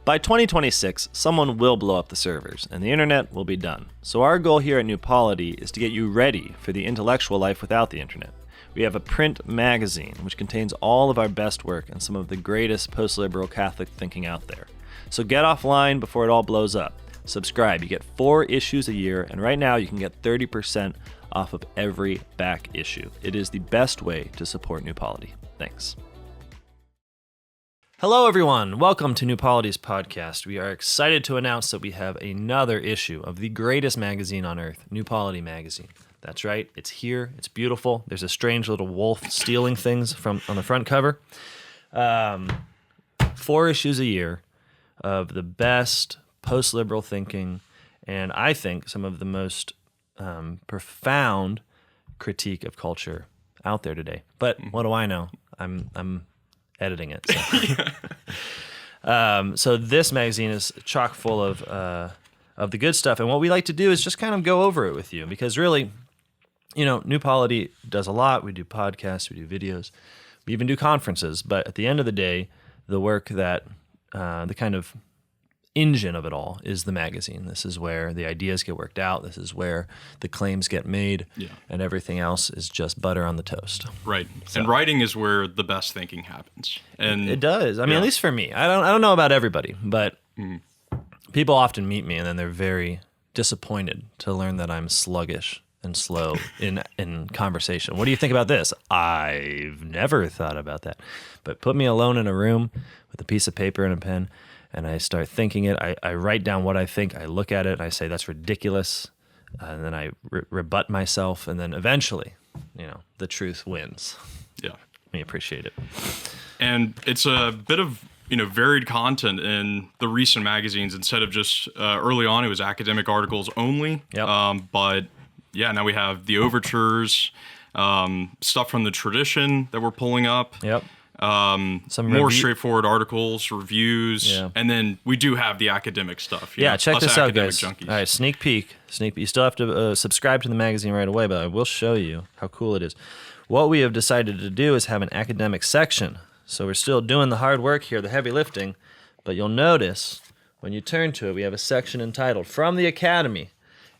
By 2026, someone will blow up the servers, and the internet will be done. So our goal here at New Polity is to get you ready for the intellectual life without the internet. We have a print magazine, which contains all of our best work and some of the greatest post-liberal Catholic thinking out there. So get offline before it all blows up. Subscribe. You get 4 issues a year, and right now you can get 30% off of every back issue. It is the best way to support New Polity. Thanks. Hello, everyone. Welcome to New Polity's podcast. We are excited to announce that we have another issue of the greatest magazine on earth, New Polity Magazine. That's right. It's here. It's beautiful. There's a strange little wolf stealing things from on the front cover. 4 issues a year of the best post-liberal thinking, and I think some of the most profound critique of culture out there today. But what do I know? I'm editing it. So this magazine is chock full of the good stuff, and what we like to do is just kind of go over it with you, because really, New Polity does a lot. We do podcasts, we do videos, we even do conferences, but at the end of the day, the work that, the kind of engine of it all is the magazine. This is where the ideas get worked out. This is where the claims get made, and everything else is just butter on the toast. Right. So, and writing is where the best thinking happens. And it does. I mean, at least for me. I don't know about everybody, but people often meet me and then they're very disappointed to learn that I'm sluggish and slow in conversation. What do you think about this? I've never thought about that. But put me alone in a room with a piece of paper and a pen, and I start thinking it. I write down what I think. I look at it. I say, that's ridiculous. And then I rebut myself. And then eventually, the truth wins. Yeah. We appreciate it. And it's a bit of, varied content in the recent magazines. Instead of just, early on, it was academic articles only. Yep. But yeah, now we have the overtures, stuff from the tradition that we're pulling up. Yep. Some more straightforward articles, reviews, and then we do have the academic stuff. Check this out, guys. Junkies. All right, sneak peek. You still have to subscribe to the magazine right away, but I will show you how cool it is. What we have decided to do is have an academic section. So we're still doing the hard work here, the heavy lifting, but you'll notice when you turn to it, we have a section entitled From the Academy,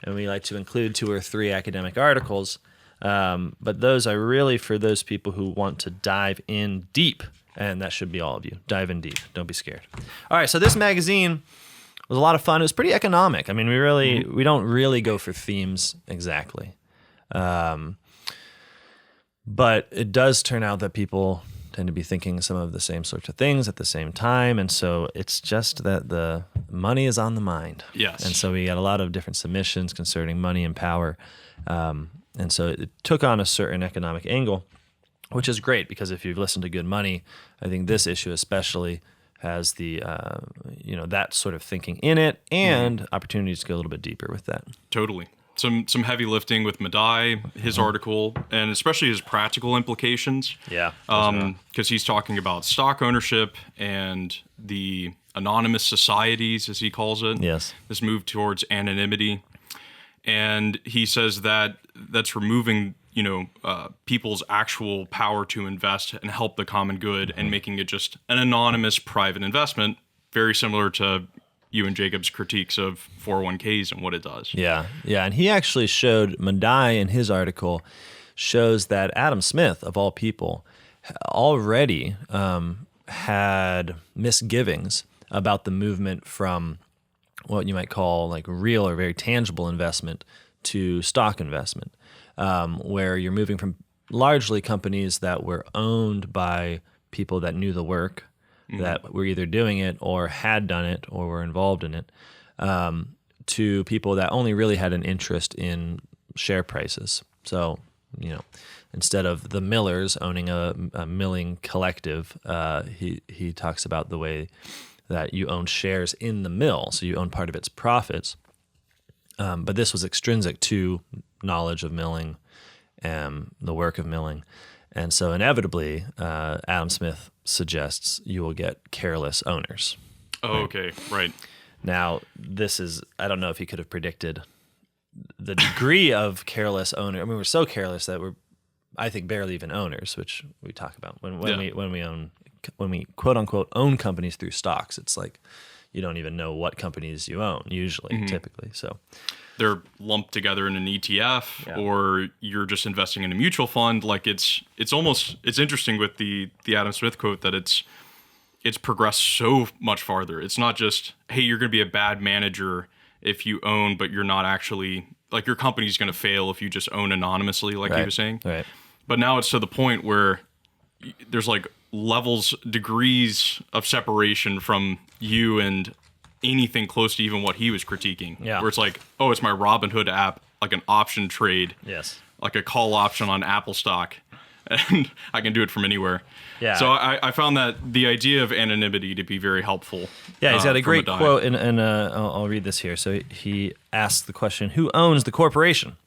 and we like to include 2 or 3 academic articles. But those are really for those people who want to dive in deep, and that should be all of you. Dive in deep. Don't be scared. All right, so this magazine was a lot of fun. It was pretty economic. I mean, we don't really go for themes exactly. But it does turn out that people tend to be thinking some of the same sorts of things at the same time, and so it's just that the money is on the mind. Yes. And so we got a lot of different submissions concerning money and power. And so it took on a certain economic angle, which is great, because if you've listened to Good Money, I think this issue especially has the, that sort of thinking in it, and opportunities to go a little bit deeper with that. Totally. Some heavy lifting with Medaille, his article, and especially his practical implications. Yeah. Because he's talking about stock ownership and the anonymous societies, as he calls it. Yes. This move towards anonymity. And he says that that's removing, people's actual power to invest and help the common good, and making it just an anonymous private investment, very similar to you and Jacob's critiques of 401ks and what it does. Yeah. And he actually showed, Medaille in his article shows that Adam Smith, of all people, already had misgivings about the movement from what you might call like real or very tangible investment to stock investment, where you're moving from largely companies that were owned by people that knew the work, that were either doing it or had done it or were involved in it, to people that only really had an interest in share prices. So, instead of the millers owning a milling collective, he talks about the way that you own shares in the mill, so you own part of its profits. But this was extrinsic to knowledge of milling and the work of milling. And so inevitably, Adam Smith suggests you will get careless owners. Oh, okay, right. Now, this is, I don't know if he could have predicted the degree of careless owner. I mean, we're so careless that we're, I think, barely even owners, which we talk about when we quote unquote own companies through stocks. It's like you don't even know what companies you own usually, typically. So they're lumped together in an ETF, or you're just investing in a mutual fund. Like it's interesting with the Adam Smith quote that it's progressed so much farther. It's not just, hey, you're going to be a bad manager if you own, but you're not actually, like, your company's going to fail if you just own anonymously, like he was saying. Right. But now it's to the point where there's like levels, degrees of separation from you and anything close to even what he was critiquing. Yeah. Where it's like, oh, it's my Robinhood app, like an option trade. Yes. Like a call option on Apple stock. And I can do it from anywhere. Yeah. So I found that the idea of anonymity to be very helpful. Yeah, he's got a great Medaille. quote, and I'll read this here. So he asks the question, who owns the corporation?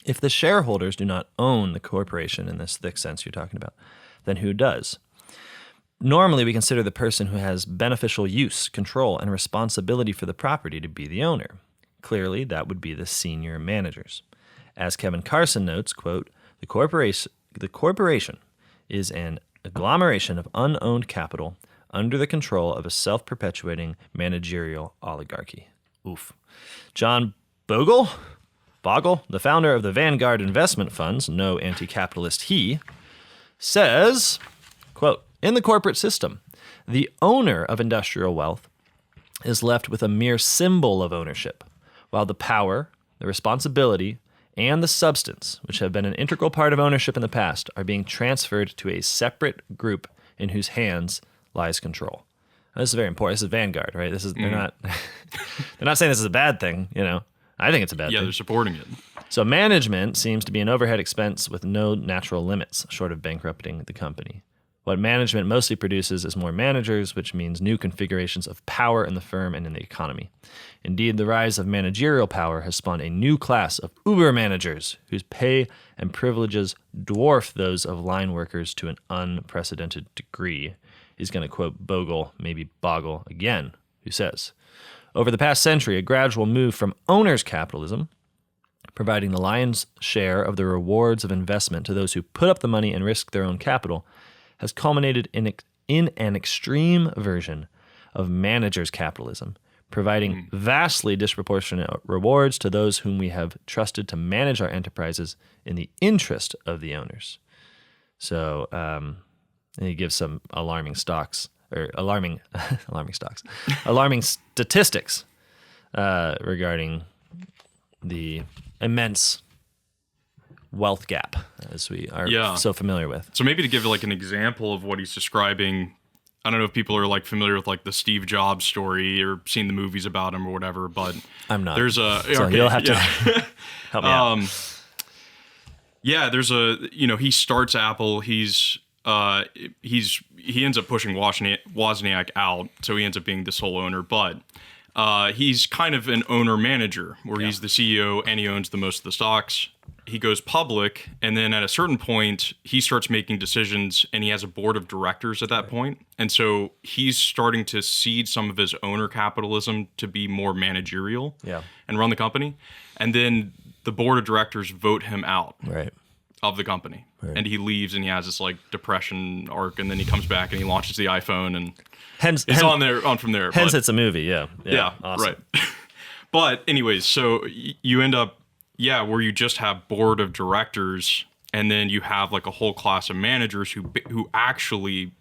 If the shareholders do not own the corporation in this thick sense you're talking about, then who does? Normally, we consider the person who has beneficial use, control, and responsibility for the property to be the owner. Clearly, that would be the senior managers. As Kevin Carson notes, quote, the corporation is an agglomeration of unowned capital under the control of a self-perpetuating managerial oligarchy. Oof. John Bogle, the founder of the Vanguard Investment Funds, no anti-capitalist he, says, quote, in the corporate system, the owner of industrial wealth is left with a mere symbol of ownership, while the power, the responsibility, and the substance, which have been an integral part of ownership in the past, are being transferred to a separate group in whose hands lies control. Now, this is very important. This is Vanguard, right? This is they're not saying this is a bad thing, you know. I think it's a bad thing. Yeah, they're supporting it. So management seems to be an overhead expense with no natural limits, short of bankrupting the company. What management mostly produces is more managers, which means new configurations of power in the firm and in the economy. Indeed, the rise of managerial power has spawned a new class of uber managers whose pay and privileges dwarf those of line workers to an unprecedented degree. He's going to quote Bogle, maybe Bogle again, who says, over the past century, a gradual move from owner's capitalism, providing the lion's share of the rewards of investment to those who put up the money and risk their own capital, has culminated in an extreme version of manager's capitalism, providing vastly disproportionate rewards to those whom we have trusted to manage our enterprises in the interest of the owners. So and he gives some alarming statistics regarding the immense wealth gap, as we are so familiar with. So maybe to give like an example of what he's describing, I don't know if people are like familiar with like the Steve Jobs story or seen the movies about him or whatever, but I'm not. There's a so you'll have to help me out. Yeah, there's a, you know, he starts Apple, he ends up pushing Wozniak out, so he ends up being the sole owner, but he's kind of an owner-manager, where he's the CEO and he owns the most of the stocks. He goes public, and then at a certain point, he starts making decisions, and he has a board of directors at that point. And so he's starting to cede some of his owner capitalism to be more managerial and run the company. And then the board of directors vote him out of the company. Right. And he leaves, and he has this like depression arc, and then he comes back and he launches the iPhone, and it's on from there. Hence, it's a movie, yeah, awesome. Right. But anyways, so you end up, where you just have board of directors, and then you have like a whole class of managers who actually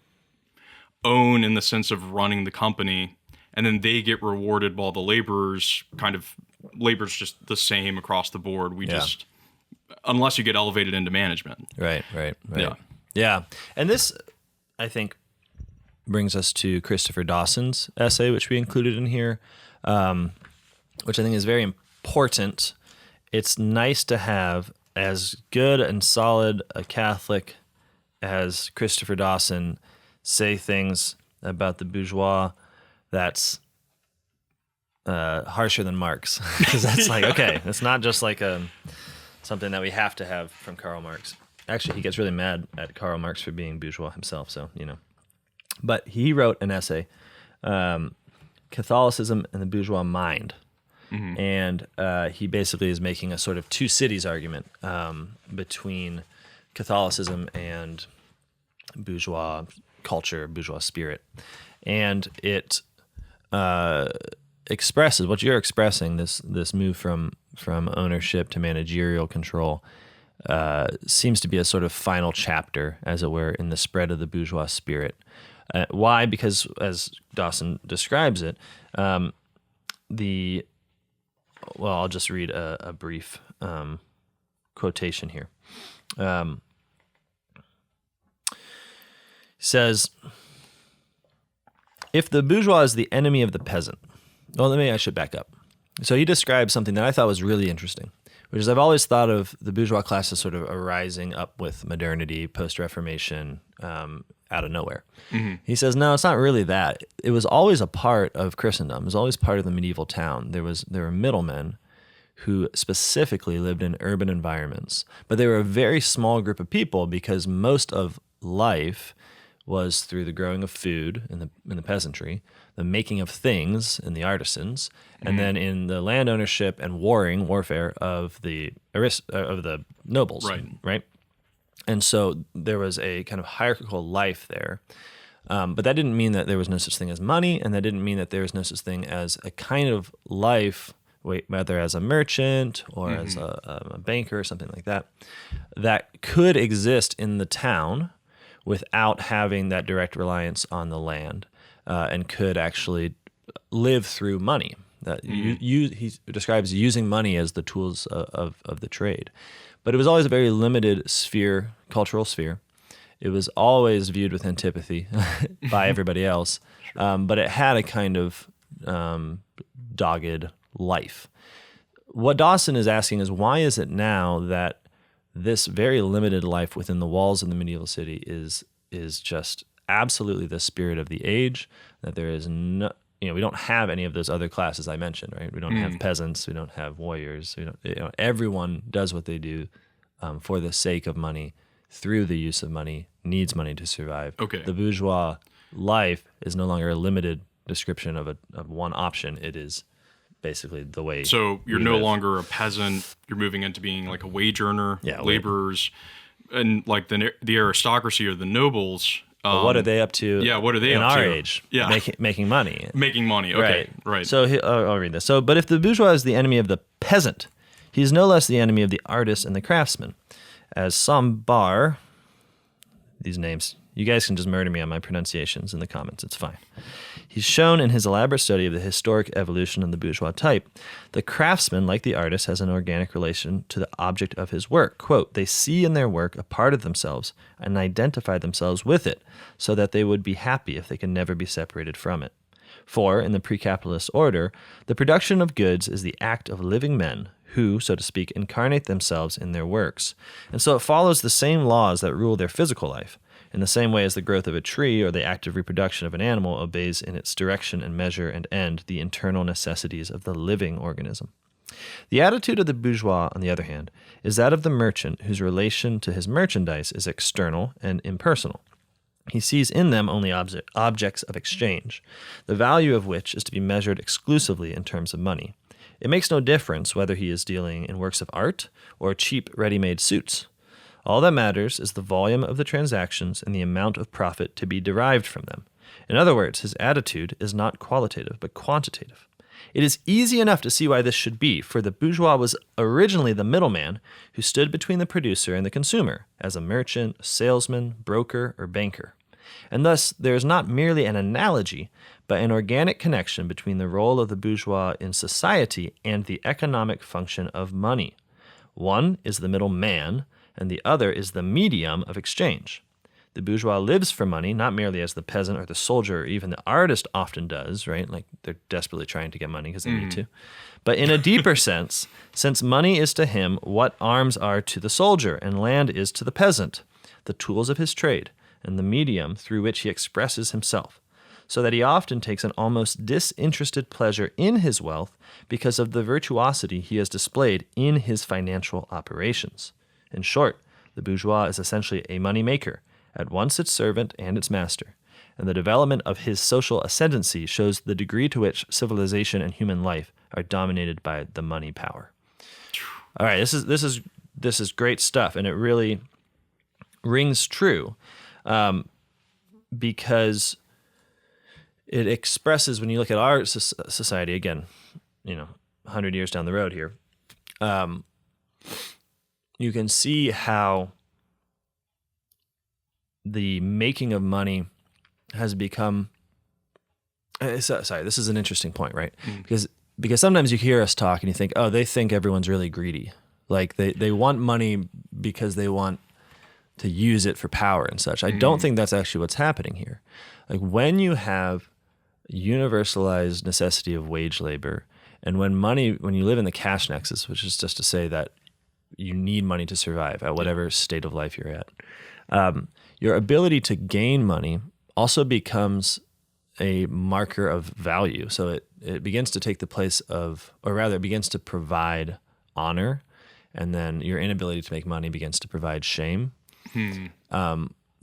own in the sense of running the company, and then they get rewarded while the labor's just the same across the board. Just unless you get elevated into management. Right. Yeah. And this, I think, brings us to Christopher Dawson's essay, which we included in here, which I think is very important. It's nice to have as good and solid a Catholic as Christopher Dawson say things about the bourgeois that's harsher than Marx. Because that's like, okay, it's not just like something that we have to have from Karl Marx. Actually, he gets really mad at Karl Marx for being bourgeois himself, so, you know. But he wrote an essay, Catholicism and the Bourgeois Mind. Mm-hmm. And he basically is making a sort of two cities argument between Catholicism and bourgeois culture, bourgeois spirit. And it expresses what you're expressing, this move from ownership to managerial control, seems to be a sort of final chapter, as it were, in the spread of the bourgeois spirit. Why? Because, as Dawson describes it, I'll just read a brief quotation here. He says, if the bourgeois is the enemy of the peasant, I should back up. So he describes something that I thought was really interesting, which is I've always thought of the bourgeois class as sort of arising up with modernity, post-Reformation, out of nowhere. Mm-hmm. He says, no, it's not really that. It was always a part of Christendom. It was always part of the medieval town. There were middlemen who specifically lived in urban environments, but they were a very small group of people because most of life was through the growing of food in the peasantry, the making of things in the artisans, and then in the land ownership and warfare of the nobles, right? And so there was a kind of hierarchical life there, but that didn't mean that there was no such thing as money, and that didn't mean that there was no such thing as a kind of life, whether as a merchant or as a banker or something like that, that could exist in the town without having that direct reliance on the land, and could actually live through money. He describes using money as the tools of the trade. But it was always a very limited sphere, cultural sphere. It was always viewed with antipathy by everybody else, but it had a kind of dogged life. What Dawson is asking is, why is it now that this very limited life within the walls of the medieval city is just absolutely the spirit of the age, that there is no, we don't have any of those other classes I mentioned, right? We don't have peasants, we don't have warriors, everyone does what they do for the sake of money, through the use of money, needs money to survive. Okay. The bourgeois life is no longer a limited description of one option. It is basically the way. So you're no longer a peasant. You're moving into being like a wage earner, laborers, and like the aristocracy or the nobles. What are they up to? Yeah, what are they in up our to? age? Yeah, making money. Making money. Okay, right. So I'll read this. So, but if the bourgeois is the enemy of the peasant, he is no less the enemy of the artist and the craftsman. As Sambar, these names, you guys can just murder me on my pronunciations in the comments. It's fine. He's shown in his elaborate study of the historic evolution of the bourgeois type. The craftsman, like the artist, has an organic relation to the object of his work. Quote, they see in their work a part of themselves and identify themselves with it, so that they would be happy if they can never be separated from it. For, in the pre-capitalist order, the production of goods is the act of living men who, so to speak, incarnate themselves in their works. And so it follows the same laws that rule their physical life, in the same way as the growth of a tree or the active reproduction of an animal obeys in its direction and measure and end the internal necessities of the living organism. The attitude of the bourgeois, on the other hand, is that of the merchant whose relation to his merchandise is external and impersonal. He sees in them only objects of exchange, the value of which is to be measured exclusively in terms of money. It makes no difference whether he is dealing in works of art or cheap ready-made suits. All that matters is the volume of the transactions and the amount of profit to be derived from them. In other words, his attitude is not qualitative, but quantitative. It is easy enough to see why this should be, for the bourgeois was originally the middleman who stood between the producer and the consumer, as a merchant, salesman, broker, or banker. And thus, there is not merely an analogy, but an organic connection between the role of the bourgeois in society and the economic function of money. One is the middle man, and the other is the medium of exchange. The bourgeois lives for money, not merely as the peasant or the soldier or even the artist often does, right? Like they're desperately trying to get money because they need to. But in a deeper sense, since money is to him what arms are to the soldier and land is to the peasant, the tools of his trade, and the medium through which he expresses himself, so that he often takes an almost disinterested pleasure in his wealth because of the virtuosity he has displayed in his financial operations. In short, the bourgeois is essentially a money maker, at once its servant and its master, and the development of his social ascendancy shows the degree to which civilization and human life are dominated by the money power. All right, this is great stuff, and it really rings true, because it expresses, when you look at our society, again, 100 years down the road here, you can see how the making of money has become. Sorry, this is an interesting point, right? Because sometimes you hear us talk and you think, oh, they think everyone's really greedy. Like they want money because they want to use it for power and such. I don't think that's actually what's happening here. Like when you have universalized necessity of wage labor, and when you live in the cash nexus, which is just to say that you need money to survive at whatever state of life you're at, your ability to gain money also becomes a marker of value. So it begins to take the place of, or rather it begins to provide honor, and then your inability to make money begins to provide shame.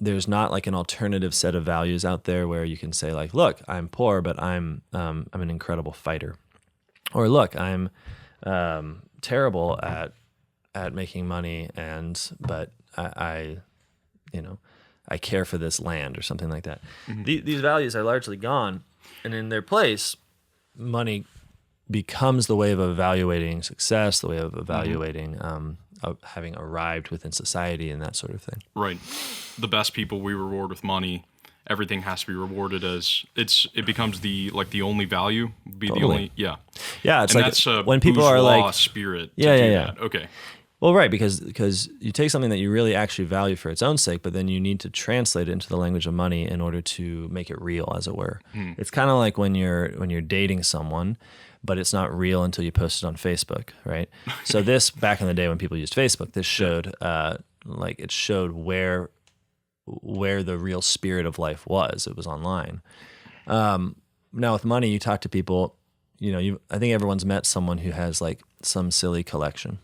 There's not like an alternative set of values out there where you can say like, look, I'm poor, but I'm an incredible fighter. Or look, I'm terrible at making money, but I care for this land or something like that. These values are largely gone, and in their place, money becomes the way of evaluating success, the way of evaluating of having arrived within society and that sort of thing. Right. The best people we reward with money, everything has to be rewarded as it becomes the only value, Totally. The only Yeah, it's and like that's a when people are bourgeois like spirit. Yeah. That. Okay. Well, right, because you take something that you really actually value for its own sake, but then you need to translate it into the language of money in order to make it real, as it were. It's kind of like when you're dating someone, but it's not real until you post it on Facebook, right? So this, back in the day when people used Facebook, this showed it showed where the real spirit of life was. It was online. Now with money, you talk to people. I think everyone's met someone who has like some silly collection.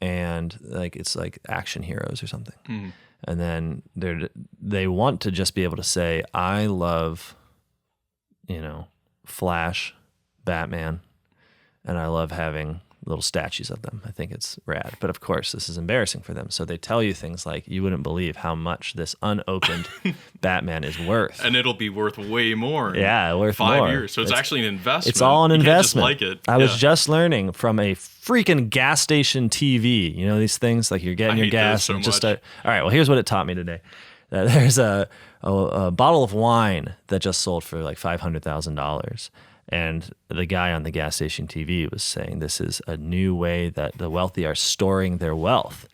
And like it's like action heroes or something, and then they want to just be able to say, I love, Flash, Batman, and I love having little statues of them. I think it's rad. But of course, this is embarrassing for them. So they tell you things like, you wouldn't believe how much this unopened Batman is worth. And it'll be worth way more. Yeah, worth 5 more. years. So it's actually an investment. It's all an investment. You can't just like it. I was just learning from a freaking gas station TV. These things like you're getting your gas. I hate those so much. All right, well, here's what it taught me today. There's a bottle of wine that just sold for like $500,000. And the guy on the gas station TV was saying this is a new way that the wealthy are storing their wealth,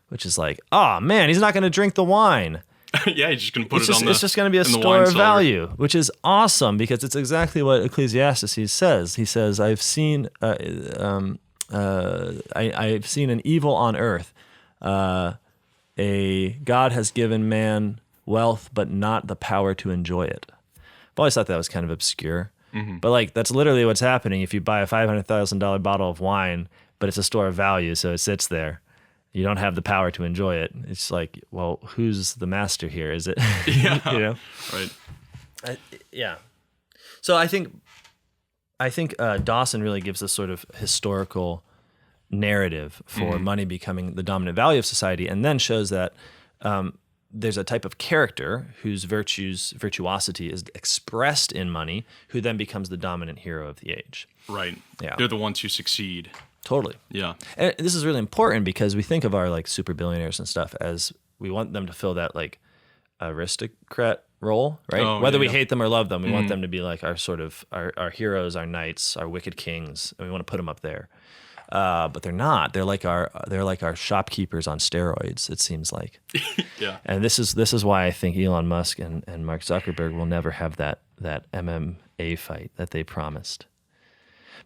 which is like, oh man, he's not going to drink the wine. Yeah, he's just going to put it on it's just going to be a store of value, which is awesome because it's exactly what Ecclesiastes says. He says, I've seen an evil on earth. A God has given man wealth, but not the power to enjoy it. I've always thought that was kind of obscure. But like that's literally what's happening if you buy a $500,000 bottle of wine, but it's a store of value, so it sits there. You don't have the power to enjoy it. It's like, well, who's the master here? Is it? Yeah. Right. Yeah. So I think Dawson really gives us sort of historical narrative for money becoming the dominant value of society, and then shows that there's a type of character whose virtuosity is expressed in money, who then becomes the dominant hero of the age. Right. Yeah. They're the ones who succeed. Totally. Yeah. And this is really important because we think of our like super billionaires and stuff as we want them to fill that like aristocrat role, right? Oh, Whether we yeah. hate them or love them, we want them to be like our sort of our heroes, our knights, our wicked kings, and we want to put them up there. But they're not. They're like our shopkeepers on steroids. It seems like. Yeah. And this is why I think Elon Musk and Mark Zuckerberg will never have that MMA fight that they promised.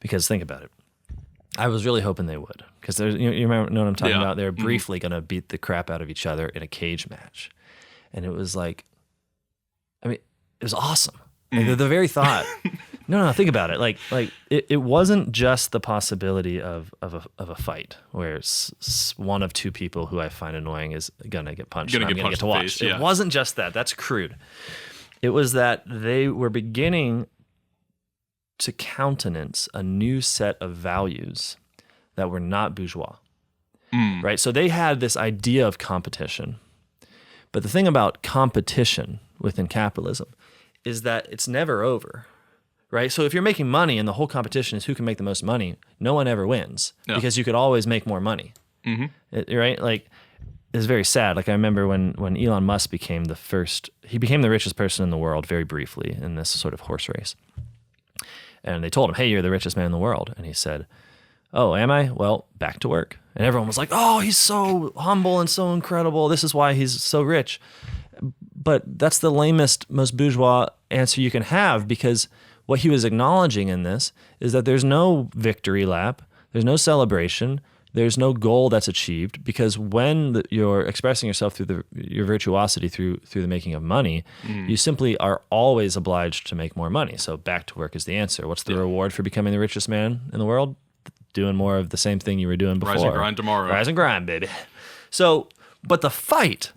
Because think about it. I was really hoping they would, because you remember, know what I'm talking about. They're briefly going to beat the crap out of each other in a cage match, and it was like, I mean, it was awesome. Like, the very thought. No, think about it. Like it wasn't just the possibility of a fight where one of two people who I find annoying is gonna get punched. I'm gonna get to watch. Face, yeah. It wasn't just that. That's crude. It was that they were beginning to countenance a new set of values that were not bourgeois. Right? So they had this idea of competition. But the thing about competition within capitalism is that it's never over, right? So if you're making money and the whole competition is who can make the most money, no one ever wins because you could always make more money, right? Like, it's very sad. Like, I remember when Elon Musk became he became the richest person in the world very briefly in this sort of horse race. And they told him, hey, you're the richest man in the world. And he said, oh, am I? Well, back to work. And everyone was like, oh, he's so humble and so incredible. This is why he's so rich. But that's the lamest, most bourgeois answer you can have, because what he was acknowledging in this is that there's no victory lap, there's no celebration, there's no goal that's achieved, because when you're expressing yourself through your virtuosity through the making of money, you simply are always obliged to make more money. So back to work is the answer. What's the reward for becoming the richest man in the world? Doing more of the same thing you were doing before. Rise and grind tomorrow. Rise and grind, baby. So, but the fight,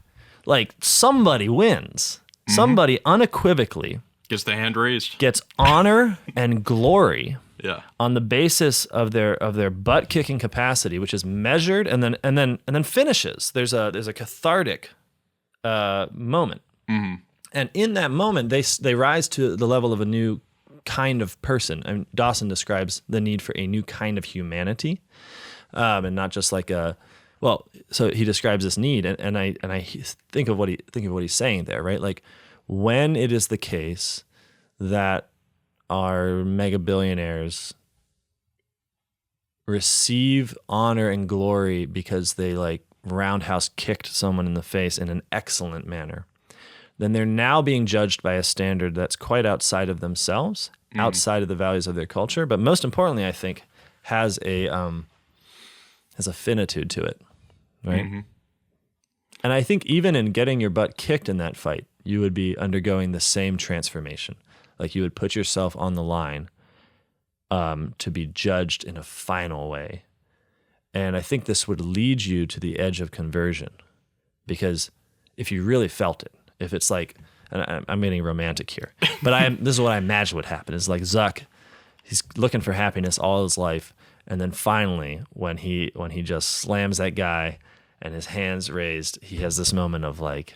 like, somebody wins. Somebody unequivocally gets the hand raised, gets honor and glory on the basis of their butt kicking capacity, which is measured and then finishes. There's a cathartic moment, and in that moment they rise to the level of a new kind of person. And Dawson describes the need for a new kind of humanity, and not just like a. Well, so he describes this need, and I think of what he's saying there, right? Like, when it is the case that our mega billionaires receive honor and glory because they like roundhouse kicked someone in the face in an excellent manner, then they're now being judged by a standard that's quite outside of themselves, outside of the values of their culture, but most importantly, I think, has a finitude to it, right? And I think even in getting your butt kicked in that fight, you would be undergoing the same transformation. Like, you would put yourself on the line to be judged in a final way. And I think this would lead you to the edge of conversion, because if you really felt it, if it's like, and I'm getting romantic here, but this is what I imagine would happen. Is like Zuck, he's looking for happiness all his life, and then finally, when he just slams that guy and his hands raised, he has this moment of like,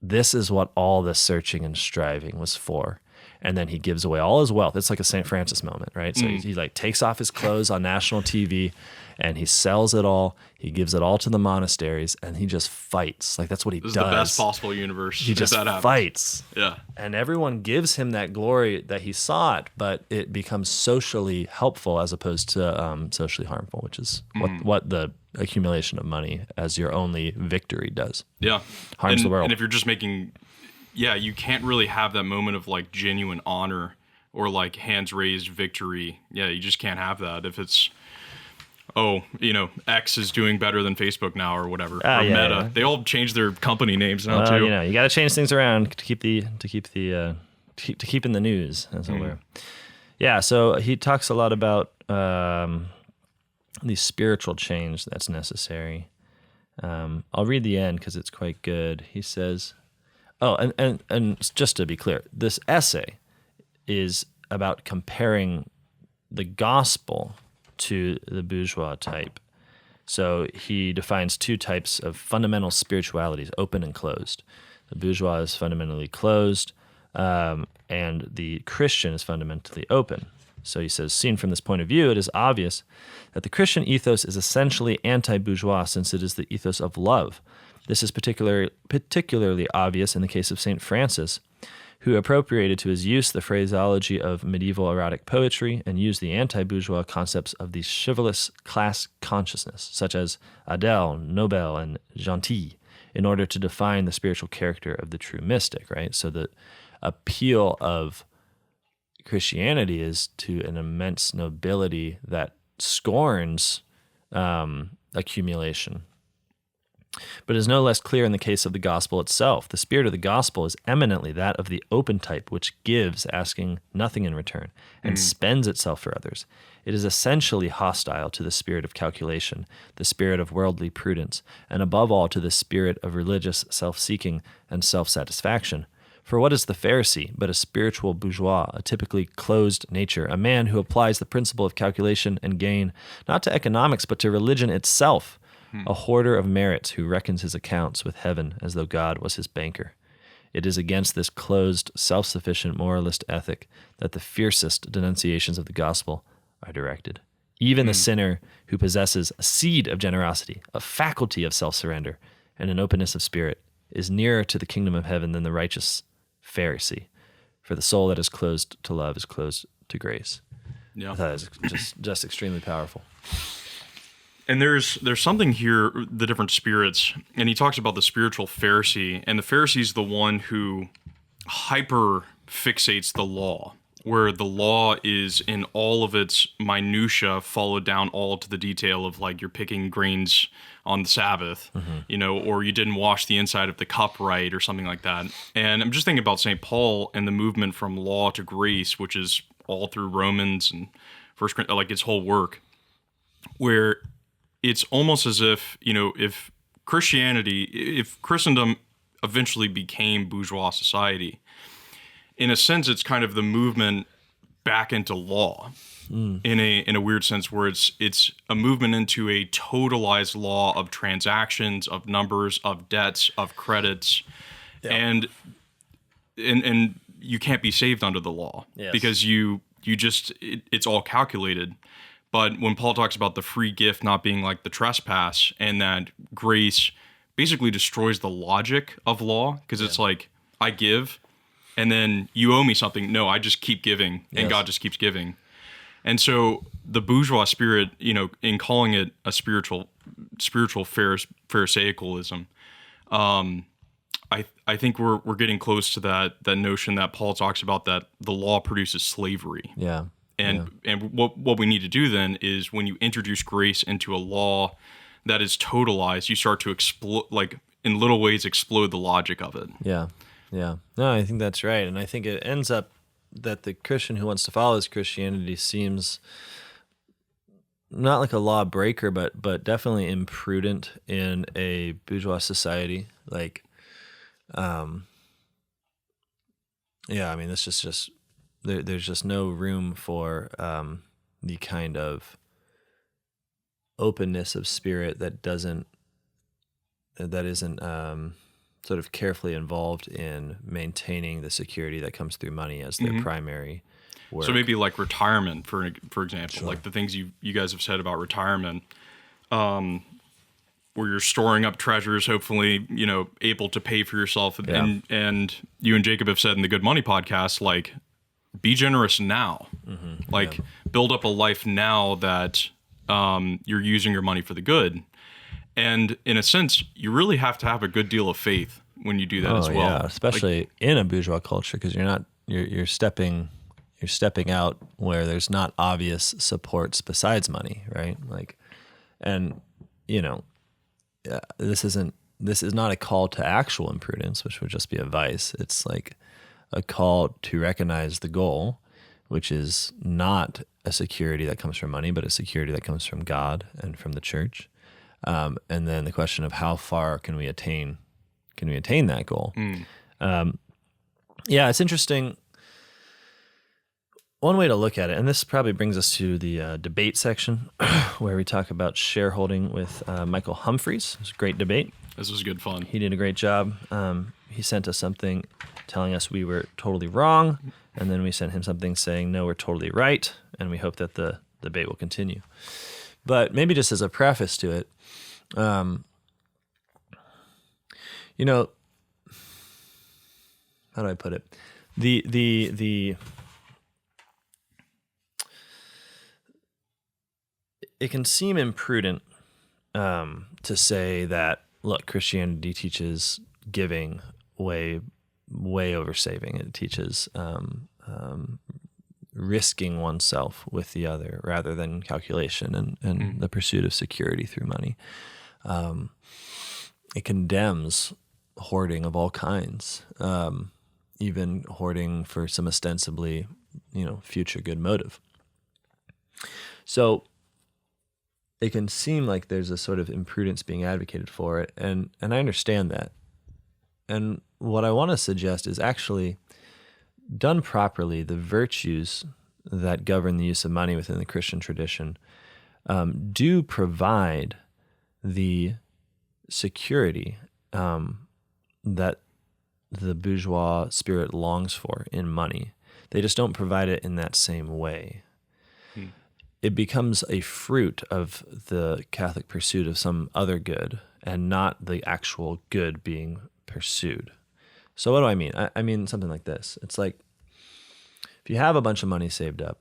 this is what all this searching and striving was for. And then he gives away all his wealth. It's like a St. Francis moment, right? So he like takes off his clothes on national TV and he sells it all. He gives it all to the monasteries and he just fights. Like, that's what he does. This is the best possible universe. He just fights. Yeah. And everyone gives him that glory that he sought, but it becomes socially helpful as opposed to socially harmful, which is what the accumulation of money as your only victory does. Yeah. Harms the world. And if you're just making... Yeah, you can't really have that moment of like genuine honor or like hands raised victory. Yeah, you just can't have that if it's, X is doing better than Facebook now or whatever, or Meta. Yeah. They all change their company names now too. You got to change things around to keep in the news, as it were. Yeah, so he talks a lot about the spiritual change that's necessary. I'll read the end because it's quite good. He says. Oh, and just to be clear, this essay is about comparing the gospel to the bourgeois type. So he defines two types of fundamental spiritualities, open and closed. The bourgeois is fundamentally closed, and the Christian is fundamentally open. So he says, seen from this point of view, it is obvious that the Christian ethos is essentially anti-bourgeois, since it is the ethos of love. This is particularly obvious in the case of St. Francis, who appropriated to his use the phraseology of medieval erotic poetry and used the anti-bourgeois concepts of the chivalrous class consciousness, such as Adele, Nobel, and Gentil, in order to define the spiritual character of the true mystic, right? So the appeal of Christianity is to an immense nobility that scorns accumulation. But it is no less clear in the case of the gospel itself. The spirit of the gospel is eminently that of the open type, which gives, asking nothing in return, and spends itself for others. It is essentially hostile to the spirit of calculation, the spirit of worldly prudence, and above all to the spirit of religious self-seeking and self-satisfaction. For what is the Pharisee but a spiritual bourgeois, a typically closed nature, a man who applies the principle of calculation and gain, not to economics but to religion itself, a hoarder of merits who reckons his accounts with heaven as though God was his banker. It is against this closed, self-sufficient moralist ethic that the fiercest denunciations of the gospel are directed. Even the sinner who possesses a seed of generosity, a faculty of self-surrender, and an openness of spirit is nearer to the kingdom of heaven than the righteous Pharisee. For the soul that is closed to love is closed to grace. Yeah. I thought it was just extremely powerful. And there's something here, the different spirits, and he talks about the spiritual Pharisee, and the Pharisee is the one who hyper fixates the law, where the law is in all of its minutia followed down all to the detail of like you're picking grains on the Sabbath, or you didn't wash the inside of the cup right or something like that. And I'm just thinking about St. Paul and the movement from law to grace, which is all through Romans and First Corinthians, like its whole work, where it's almost as if, if Christendom eventually became bourgeois society, in a sense, it's kind of the movement back into law in a weird sense, where it's a movement into a totalized law of transactions, of numbers, of debts, of credits, and you can't be saved under the law because it's all calculated. But when Paul talks about the free gift not being like the trespass, and that grace basically destroys the logic of law, because it's like, I give, and then you owe me something. No, I just keep giving, and God just keeps giving. And so the bourgeois spirit, in calling it a spiritual Pharisaicalism, I think we're getting close to that notion that Paul talks about, that the law produces slavery. Yeah. And what we need to do then is, when you introduce grace into a law that is totalized, you start to explode, like in little ways, explode the logic of it. Yeah. Yeah. No, I think that's right. And I think it ends up that the Christian who wants to follow his Christianity seems not like a lawbreaker, but definitely imprudent in a bourgeois society. Like, it's just there's just no room for the kind of openness of spirit that isn't sort of carefully involved in maintaining the security that comes through money as their primary work. So maybe like retirement, for example, like the things you guys have said about retirement, where you're storing up treasures, hopefully, able to pay for yourself. And you and Jacob have said in the Good Money podcast, like, be generous now. Build up a life now that you're using your money for the good. And in a sense, you really have to have a good deal of faith when you do that as well. Yeah, especially in a bourgeois culture, because you're stepping out where there's not obvious supports besides money, right? This is not a call to actual imprudence, which would just be a vice. It's like a call to recognize the goal, which is not a security that comes from money, but a security that comes from God and from the church. And then the question of how far can we attain that goal? It's interesting. One way to look at it, and this probably brings us to the debate section, where we talk about shareholding with Michael Humphreys. It was a great debate. This was good fun. He did a great job. He sent us something telling us we were totally wrong, and then we sent him something saying, no, we're totally right, and we hope that the debate will continue. But maybe just as a preface to it, how do I put it? It can seem imprudent to say that, look, Christianity teaches giving way over saving. It teaches risking oneself with the other rather than calculation and the pursuit of security through money. It condemns hoarding of all kinds, even hoarding for some ostensibly, future good motive. So it can seem like there's a sort of imprudence being advocated for it, and I understand that. And what I want to suggest is actually, done properly, the virtues that govern the use of money within the Christian tradition do provide the security that the bourgeois spirit longs for in money. They just don't provide it in that same way. It becomes a fruit of the Catholic pursuit of some other good and not the actual good being pursued. So what do I mean? I mean something like this. It's like if you have a bunch of money saved up,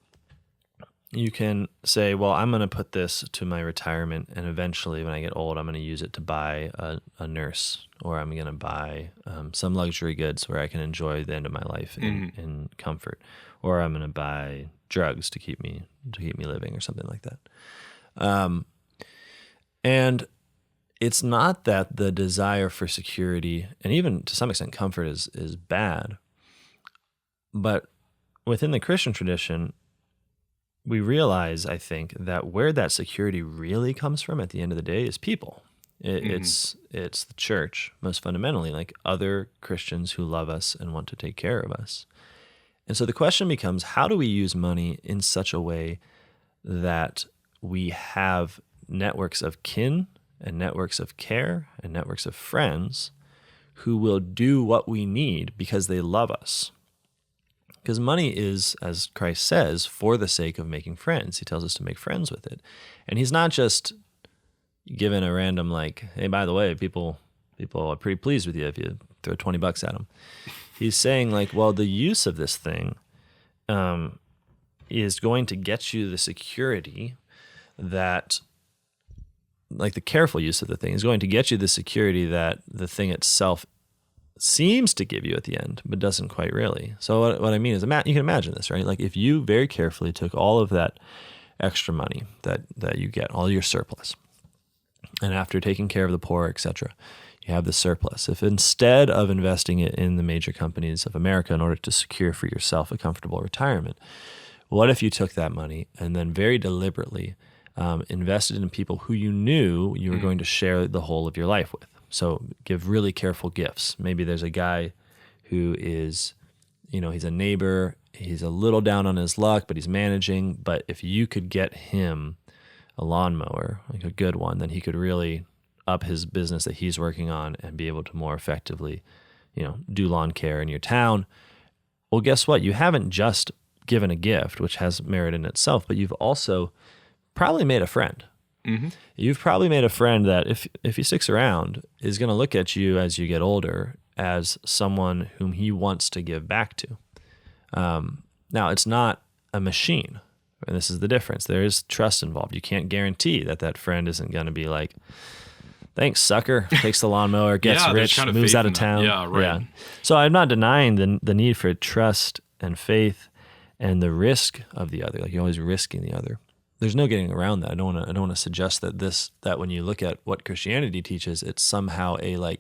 you can say, well, I'm going to put this to my retirement, and eventually when I get old, I'm going to use it to buy a nurse, or I'm going to buy some luxury goods where I can enjoy the end of my life in comfort, or I'm going to buy drugs to keep me living, or something like that. And it's not that the desire for security and even to some extent comfort is bad, but within the Christian tradition, we realize, I think, that where that security really comes from at the end of the day is people. It's the church, most fundamentally, like other Christians who love us and want to take care of us. And so the question becomes, how do we use money in such a way that we have networks of kin and networks of care and networks of friends who will do what we need because they love us? Because money is, as Christ says, for the sake of making friends. He tells us to make friends with it. And he's not just given a random like, hey, by the way, people are pretty pleased with you if you throw $20 at them. He's saying like, well, the use of this thing is going to get you the security that, like the careful use of the thing is going to get you the security that the thing itself seems to give you at the end, but doesn't quite really. So what I mean is, you can imagine this, right? Like if you very carefully took all of that extra money that you get, all your surplus, and after taking care of the poor, etc., you have the surplus. If instead of investing it in the major companies of America in order to secure for yourself a comfortable retirement, what if you took that money and then very deliberately invested in people who you knew you were going to share the whole of your life with? So give really careful gifts. Maybe there's a guy who is, he's a neighbor, he's a little down on his luck, but he's managing. But if you could get him a lawnmower, like a good one, then he could really up his business that he's working on and be able to more effectively, do lawn care in your town. Well, guess what? You haven't just given a gift, which has merit in itself, but you've also probably made a friend. Mm-hmm. You've probably made a friend that if he sticks around is going to look at you as you get older as someone whom he wants to give back to. Now, it's not a machine, and this is the difference. There is trust involved. You can't guarantee that friend isn't going to be like, thanks, sucker, takes the lawnmower, gets rich, kind of moves out of town. Yeah, right. Yeah. So I'm not denying the need for trust and faith and the risk of the other. Like you're always risking the other. There's no getting around that. I don't want to suggest that when you look at what Christianity teaches, it's somehow a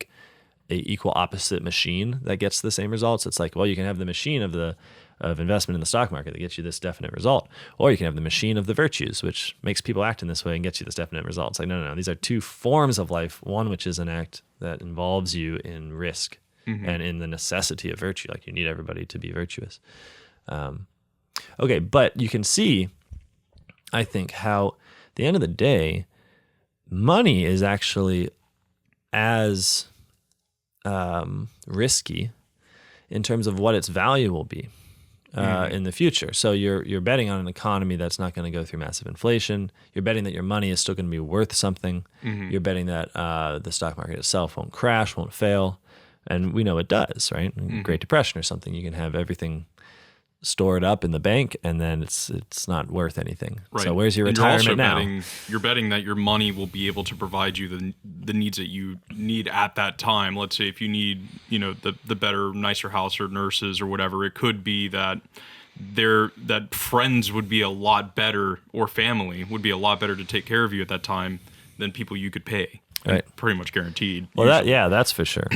equal opposite machine that gets the same results. It's like, well, you can have the machine of investment in the stock market that gets you this definite result, or you can have the machine of the virtues, which makes people act in this way and gets you this definite result. It's like, no. These are two forms of life. One which is an act that involves you in risk and in the necessity of virtue. Like you need everybody to be virtuous. Okay, but you can see, I think, how at the end of the day, money is actually as risky in terms of what its value will be in the future. So you're betting on an economy that's not going to go through massive inflation. You're betting that your money is still going to be worth something. You're betting that the stock market itself won't crash, won't fail. And we know it does, right? Great Depression or something, you can have everything stored up in the bank, and then it's not worth anything. Right. So where's your retirement now? You're betting that your money will be able to provide you the needs that you need at that time. Let's say if you need, the better, nicer house or nurses or whatever, it could be that that friends would be a lot better, or family would be a lot better to take care of you at that time than people you could pay. Right. Pretty much guaranteed. Well, that's for sure.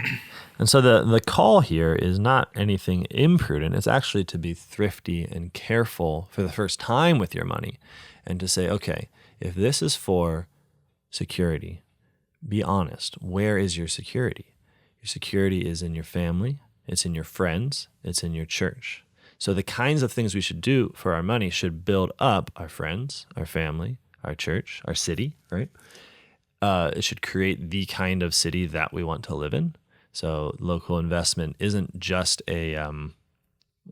And so the call here is not anything imprudent. It's actually to be thrifty and careful for the first time with your money and to say, okay, if this is for security, be honest. Where is your security? Your security is in your family. It's in your friends. It's in your church. So the kinds of things we should do for our money should build up our friends, our family, our church, our city, right? It should create the kind of city that we want to live in. So local investment isn't just again,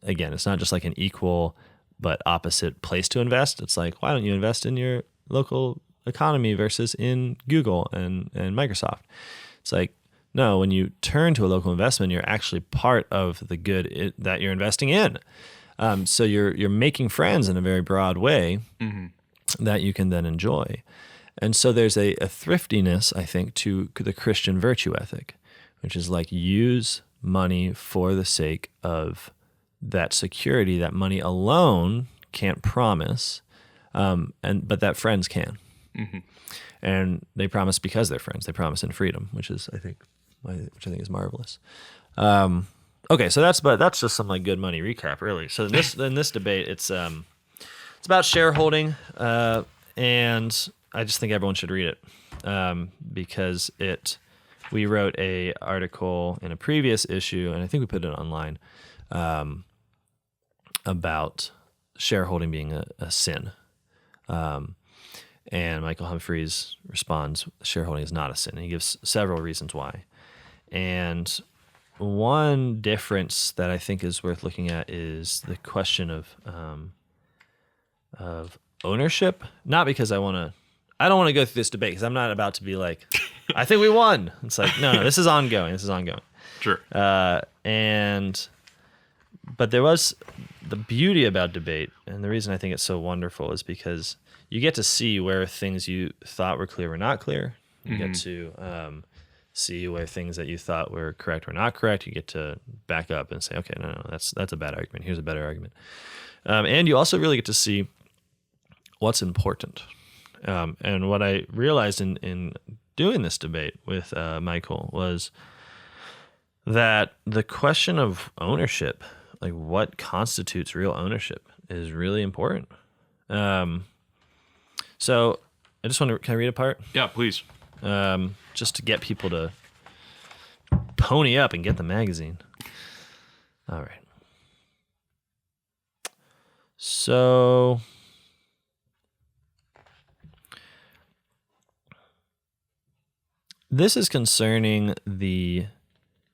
it's not just like an equal but opposite place to invest. It's like, why don't you invest in your local economy versus in Google and Microsoft? It's like, no, when you turn to a local investment, you're actually part of the good that you're investing in. So you're making friends in a very broad way that you can then enjoy. And so there's a thriftiness, I think, to the Christian virtue ethic, which is like use money for the sake of that security that money alone can't promise, but that friends can. And they promise because they're friends. They promise in freedom, which I think is marvelous. Okay, so that's just some like good money recap, really. So in this debate, it's about shareholding, and I just think everyone should read it because we wrote a article in a previous issue, and I think we put it online, about shareholding being a sin. And Michael Humphreys responds, shareholding is not a sin. And he gives several reasons why. And one difference that I think is worth looking at is the question of ownership. Not because I don't want to go through this debate, because I'm not about to be like, I think we won. It's like, no, this is ongoing. Sure. But there was the beauty about debate, and the reason I think it's so wonderful is because you get to see where things you thought were clear were not clear. You get to see where things that you thought were correct were not correct. You get to back up and say, okay, no, that's a bad argument. Here's a better argument. And you also really get to see what's important. And what I realized in doing this debate with Michael was that the question of ownership, like what constitutes real ownership, is really important. So I just want to, can I read a part? Yeah, please. Just to get people to pony up and get the magazine. All right. So this is concerning the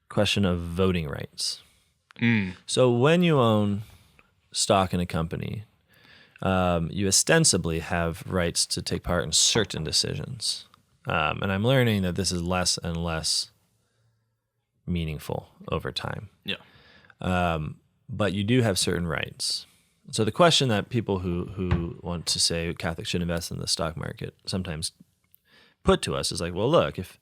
question of voting rights. So when you own stock in a company, you ostensibly have rights to take part in certain decisions. And I'm learning that this is less and less meaningful over time. Yeah. But you do have certain rights. So the question that people who want to say Catholics should invest in the stock market sometimes put to us is like, well, look, if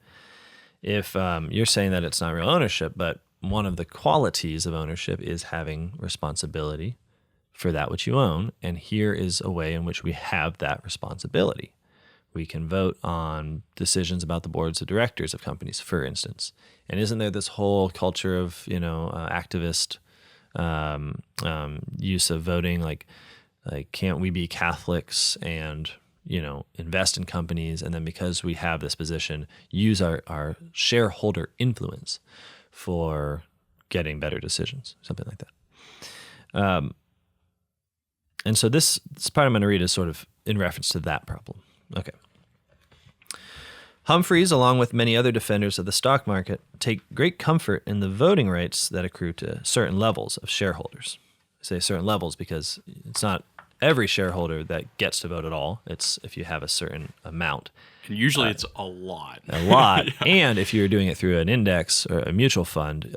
you're saying that it's not real ownership, but one of the qualities of ownership is having responsibility for that which you own, and here is a way in which we have that responsibility. We can vote on decisions about the boards of directors of companies, for instance. And isn't there this whole culture of activist use of voting, like can't we be Catholics and invest in companies, and then because we have this position, use our shareholder influence for getting better decisions, something like that. And so this part I'm going to read is sort of in reference to that problem. Okay. Humphreys, along with many other defenders of the stock market, take great comfort in the voting rights that accrue to certain levels of shareholders. I say certain levels because it's not every shareholder that gets to vote at all. It's if you have a certain amount. And usually it's a lot. A lot. Yeah. And if you're doing it through an index or a mutual fund,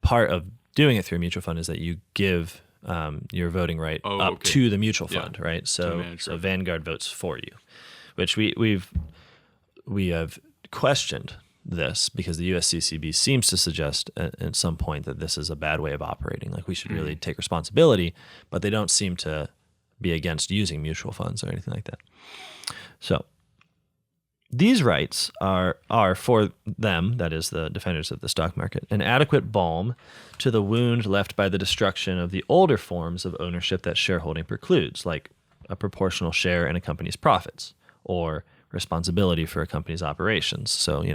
part of doing it through a mutual fund is that you give your voting right up to the mutual fund, right? So Vanguard votes for you, which we have questioned this because the USCCB seems to suggest at some point that this is a bad way of operating. Like we should really take responsibility, but they don't seem to be against using mutual funds or anything like that. So these rights are for them, that is the defenders of the stock market, an adequate balm to the wound left by the destruction of the older forms of ownership that shareholding precludes, like a proportional share in a company's profits or responsibility for a company's operations. So,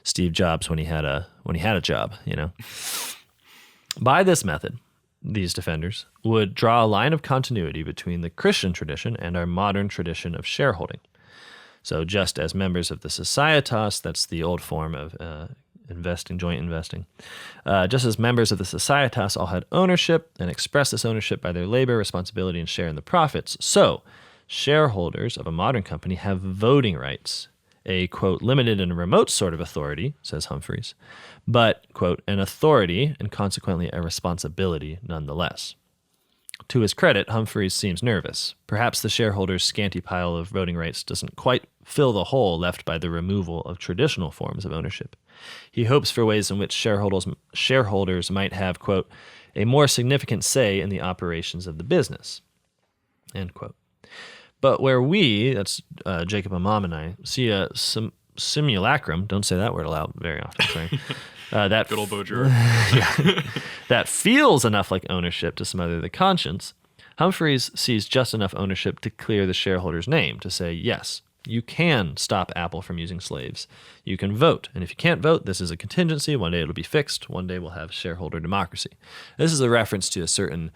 Steve Jobs when he had a job, By this method, these defenders would draw a line of continuity between the Christian tradition and our modern tradition of shareholding. So just as members of the societas, that's the old form of joint investing. Just as members of the societas all had ownership and expressed this ownership by their labor, responsibility, and share in the profits, so shareholders of a modern company have voting rights, a, quote, limited and remote sort of authority, says Humphreys, but, quote, an authority and consequently a responsibility nonetheless. To his credit, Humphreys seems nervous. Perhaps the shareholders' scanty pile of voting rights doesn't quite fill the hole left by the removal of traditional forms of ownership. He hopes for ways in which shareholders might have, quote, a more significant say in the operations of the business, end quote. But where we, that's Jacob Imam and I, see a simulacrum, don't say that word aloud very often, sorry. That good old Bourgeois. that feels enough like ownership to smother the conscience, Humphreys sees just enough ownership to clear the shareholder's name, to say, yes, you can stop Apple from using slaves. You can vote. And if you can't vote, this is a contingency. One day it'll be fixed. One day we'll have shareholder democracy. This is a reference to a certain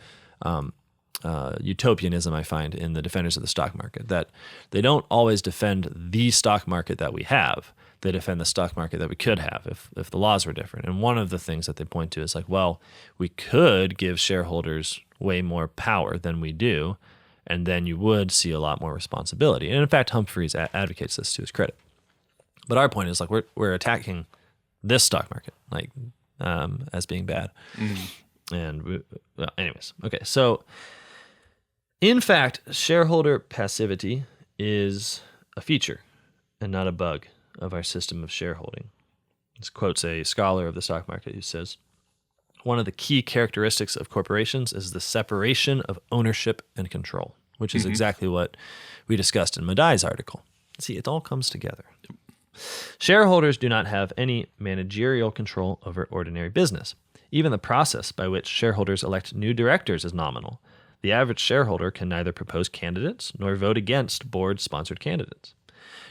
utopianism I find in the defenders of the stock market, that they don't always defend the stock market that we have. They defend the stock market that we could have if the laws were different. And one of the things that they point to is like, well, we could give shareholders way more power than we do, and then you would see a lot more responsibility. And in fact, Humphreys advocates this to his credit. But our point is like we're attacking this stock market like as being bad. Mm-hmm. And anyways, okay. So in fact, shareholder passivity is a feature and not a bug of our system of shareholding. This quotes a scholar of the stock market who says, one of the key characteristics of corporations is the separation of ownership and control, which is exactly what we discussed in Medaille's article. See, it all comes together. Shareholders do not have any managerial control over ordinary business. Even the process by which shareholders elect new directors is nominal. The average shareholder can neither propose candidates nor vote against board-sponsored candidates.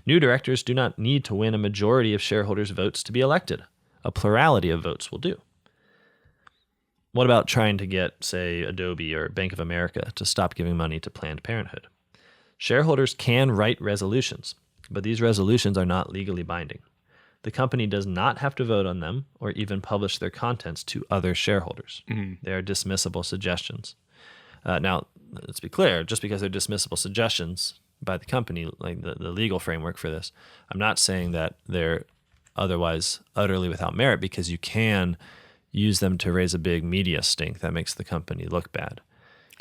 New directors do not need to win a majority of shareholders' votes to be elected. A plurality of votes will do. What about trying to get, say, Adobe or Bank of America to stop giving money to Planned Parenthood? Shareholders can write resolutions, but these resolutions are not legally binding. The company does not have to vote on them or even publish their contents to other shareholders. Mm-hmm. They are dismissible suggestions. Now, let's be clear, just because they're dismissible suggestions by the company, like the legal framework for this, I'm not saying that they're otherwise utterly without merit, because you can use them to raise a big media stink that makes the company look bad.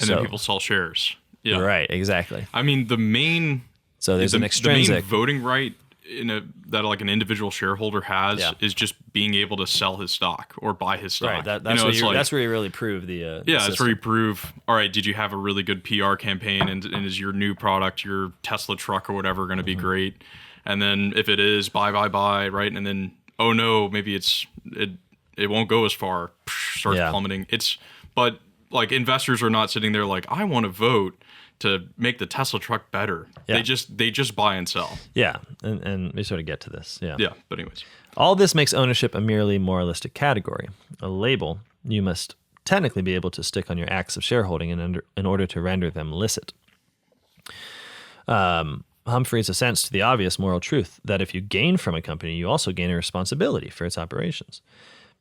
And then people sell shares. Yeah. Right, exactly. I mean, there's an extrinsic the main voting right that like an individual shareholder has is just being able to sell his stock or buy his stock. Right, that's where you really prove the that's where you prove, all right, did you have a really good PR campaign, and is your new product, your Tesla truck or whatever, going to be great? And then if it is, buy, right? And then, oh no, maybe it won't go as far, starts plummeting. But like investors are not sitting there like, I want to vote to make the Tesla truck better. Yeah. They just buy and sell. Yeah, and we sort of get to this. Yeah. Yeah, but anyways. All this makes ownership a merely moralistic category, a label you must technically be able to stick on your acts of shareholding in order to render them licit. Humphreys assents to the obvious moral truth that if you gain from a company, you also gain a responsibility for its operations.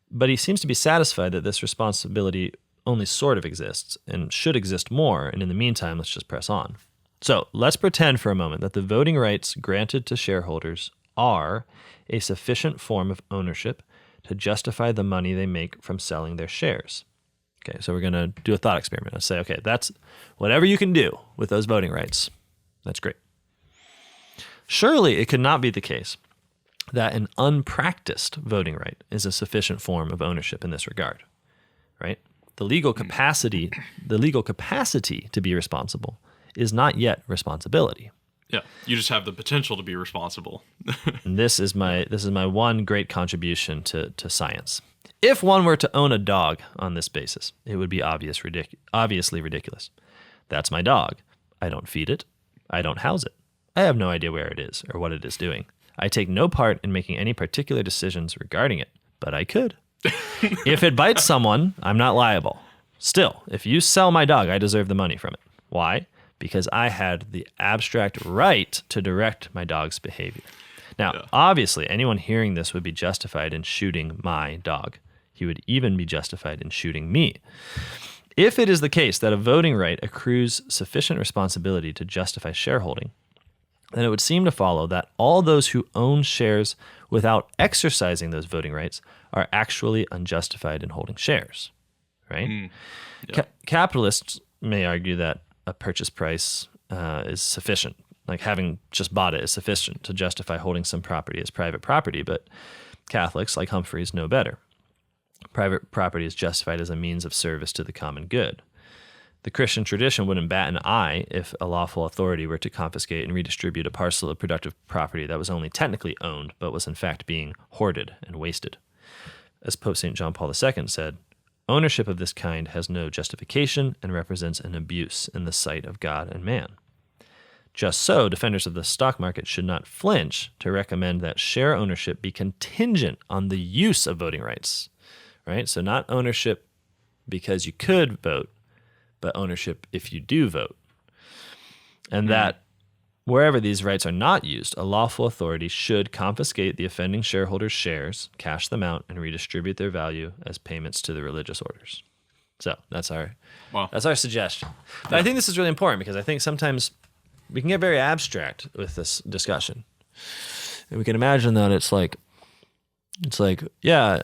But he seems to be satisfied that this responsibility only sort of exists and should exist more, and in the meantime, let's just press on. So let's pretend for a moment that the voting rights granted to shareholders are a sufficient form of ownership to justify the money they make from selling their shares. Okay, so we're going to do a thought experiment. Let's say, okay, that's whatever you can do with those voting rights. That's great. Surely it could not be the case that an unpracticed voting right is a sufficient form of ownership in this regard, right? The legal capacity to be responsible is not yet responsibility. Yeah, you just have the potential to be responsible. And this is my one great contribution to science. If one were to own a dog on this basis, it would be obviously ridiculous. That's my dog. I don't feed it. I don't house it. I have no idea where it is or what it is doing. I take no part in making any particular decisions regarding it, but I could. If it bites someone, I'm not liable. Still, if you sell my dog, I deserve the money from it. Why? Because I had the abstract right to direct my dog's behavior. Now, obviously, anyone hearing this would be justified in shooting my dog. He would even be justified in shooting me. If it is the case that a voting right accrues sufficient responsibility to justify shareholding, then it would seem to follow that all those who own shares without exercising those voting rights are actually unjustified in holding shares, right? Capitalists may argue that a purchase price is sufficient, like having just bought it is sufficient to justify holding some property as private property, but Catholics, like Humphreys, know better. Private property is justified as a means of service to the common good. The Christian tradition wouldn't bat an eye if a lawful authority were to confiscate and redistribute a parcel of productive property that was only technically owned, but was in fact being hoarded and wasted. As Pope St. John Paul II said, ownership of this kind has no justification and represents an abuse in the sight of God and man. Just so, defenders of the stock market should not flinch to recommend that share ownership be contingent on the use of voting rights, right? So not ownership because you could vote, but ownership if you do vote. And that wherever these rights are not used, a lawful authority should confiscate the offending shareholders' shares, cash them out, and redistribute their value as payments to the religious orders. So that's our suggestion. But I think this is really important because I think sometimes we can get very abstract with this discussion. And we can imagine that it's like, yeah,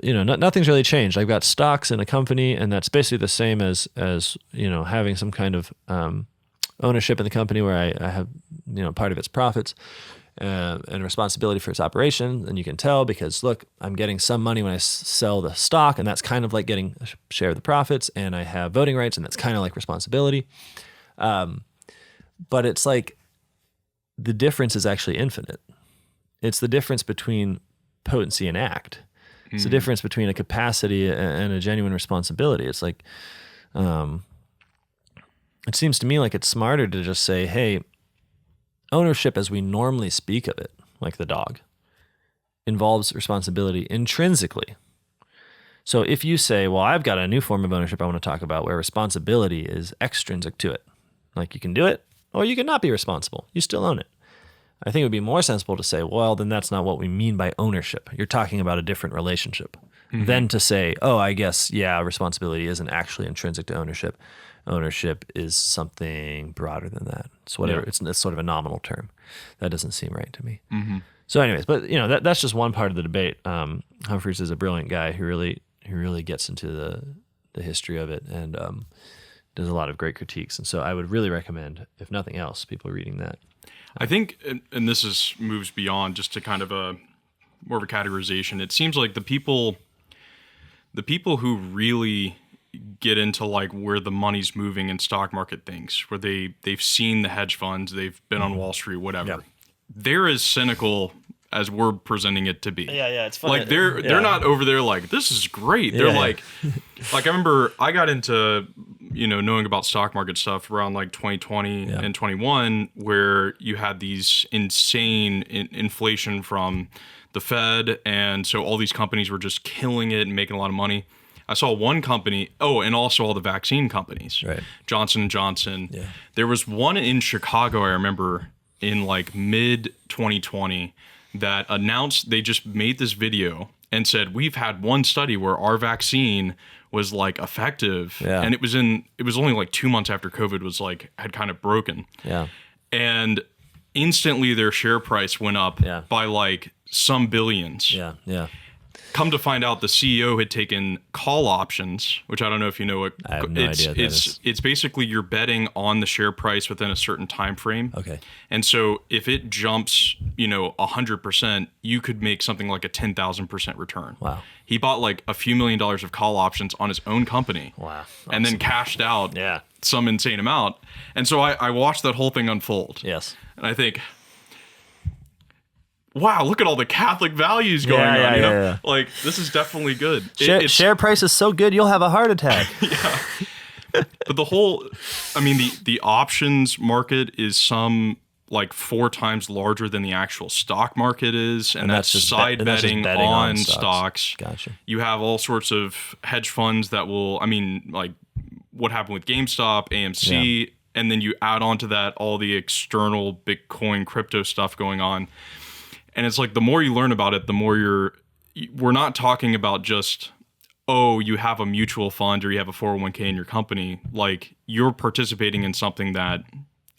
nothing's really changed. I've got stocks in a company, and that's basically the same as having some kind of ownership in the company where I have part of its profits and responsibility for its operation. And you can tell because look, I'm getting some money when I sell the stock, and that's kind of like getting a share of the profits. And I have voting rights, and that's kind of like responsibility. But it's like the difference is actually infinite. It's the difference between potency and act. It's the difference between a capacity and a genuine responsibility. It's like, it seems to me like it's smarter to just say, hey, ownership as we normally speak of it, like the dog, involves responsibility intrinsically. So if you say, well, I've got a new form of ownership I want to talk about where responsibility is extrinsic to it, like you can do it or you can not be responsible. You still own it. I think it would be more sensible to say, well, then that's not what we mean by ownership. You're talking about a different relationship than to say, oh, I guess, yeah, responsibility isn't actually intrinsic to ownership. Ownership is something broader than that. It's whatever. It's sort of a nominal term. That doesn't seem right to me. So anyways, but that's just one part of the debate. Humphreys is a brilliant guy who really gets into the history of it and does a lot of great critiques. And so I would really recommend, if nothing else, people reading that. I think, and this moves beyond just to kind of more of a categorization. It seems like the people who really get into like where the money's moving in stock market things, where they've seen the hedge funds, they've been on Wall Street, whatever. They're as cynical as we're presenting it to be. Yeah, it's funny. Like they're not over there like, this is great. They're like I remember I got into knowing about stock market stuff around like 2020 and 21, where you had these insane inflation from the Fed, and so all these companies were just killing it and making a lot of money. I saw one company, and also all the vaccine companies, right? Johnson & Johnson. Yeah. There was one in Chicago, I remember, in like mid 2020 that announced they just made this video and said, we've had one study where our vaccine was like effective. Yeah. And it was only like 2 months after COVID was like, had kind of broken. Yeah. And instantly their share price went up by like some billions. Yeah. Yeah. Come to find out, the CEO had taken call options, which I don't know if you know what. I have no idea what that is. It's basically you're betting on the share price within a certain time frame. Okay. And so if it jumps, 100%, you could make something like a 10,000% return. Wow. He bought like a few $1 million of call options on his own company. Wow. Awesome. And then cashed out some insane amount. And so I watched that whole thing unfold. Yes. And I think, wow, look at all the Catholic values going on. Yeah. Like, this is definitely good. Share price is so good, you'll have a heart attack. But the options market is like 4 times larger than the actual stock market is. And that's side betting on stocks. Gotcha. You have all sorts of hedge funds that will, like what happened with GameStop, AMC, and then you add on to that all the external Bitcoin crypto stuff going on. And it's like the more you learn about it, the more we're not talking about just, oh, you have a mutual fund or you have a 401k in your company. Like, you're participating in something that,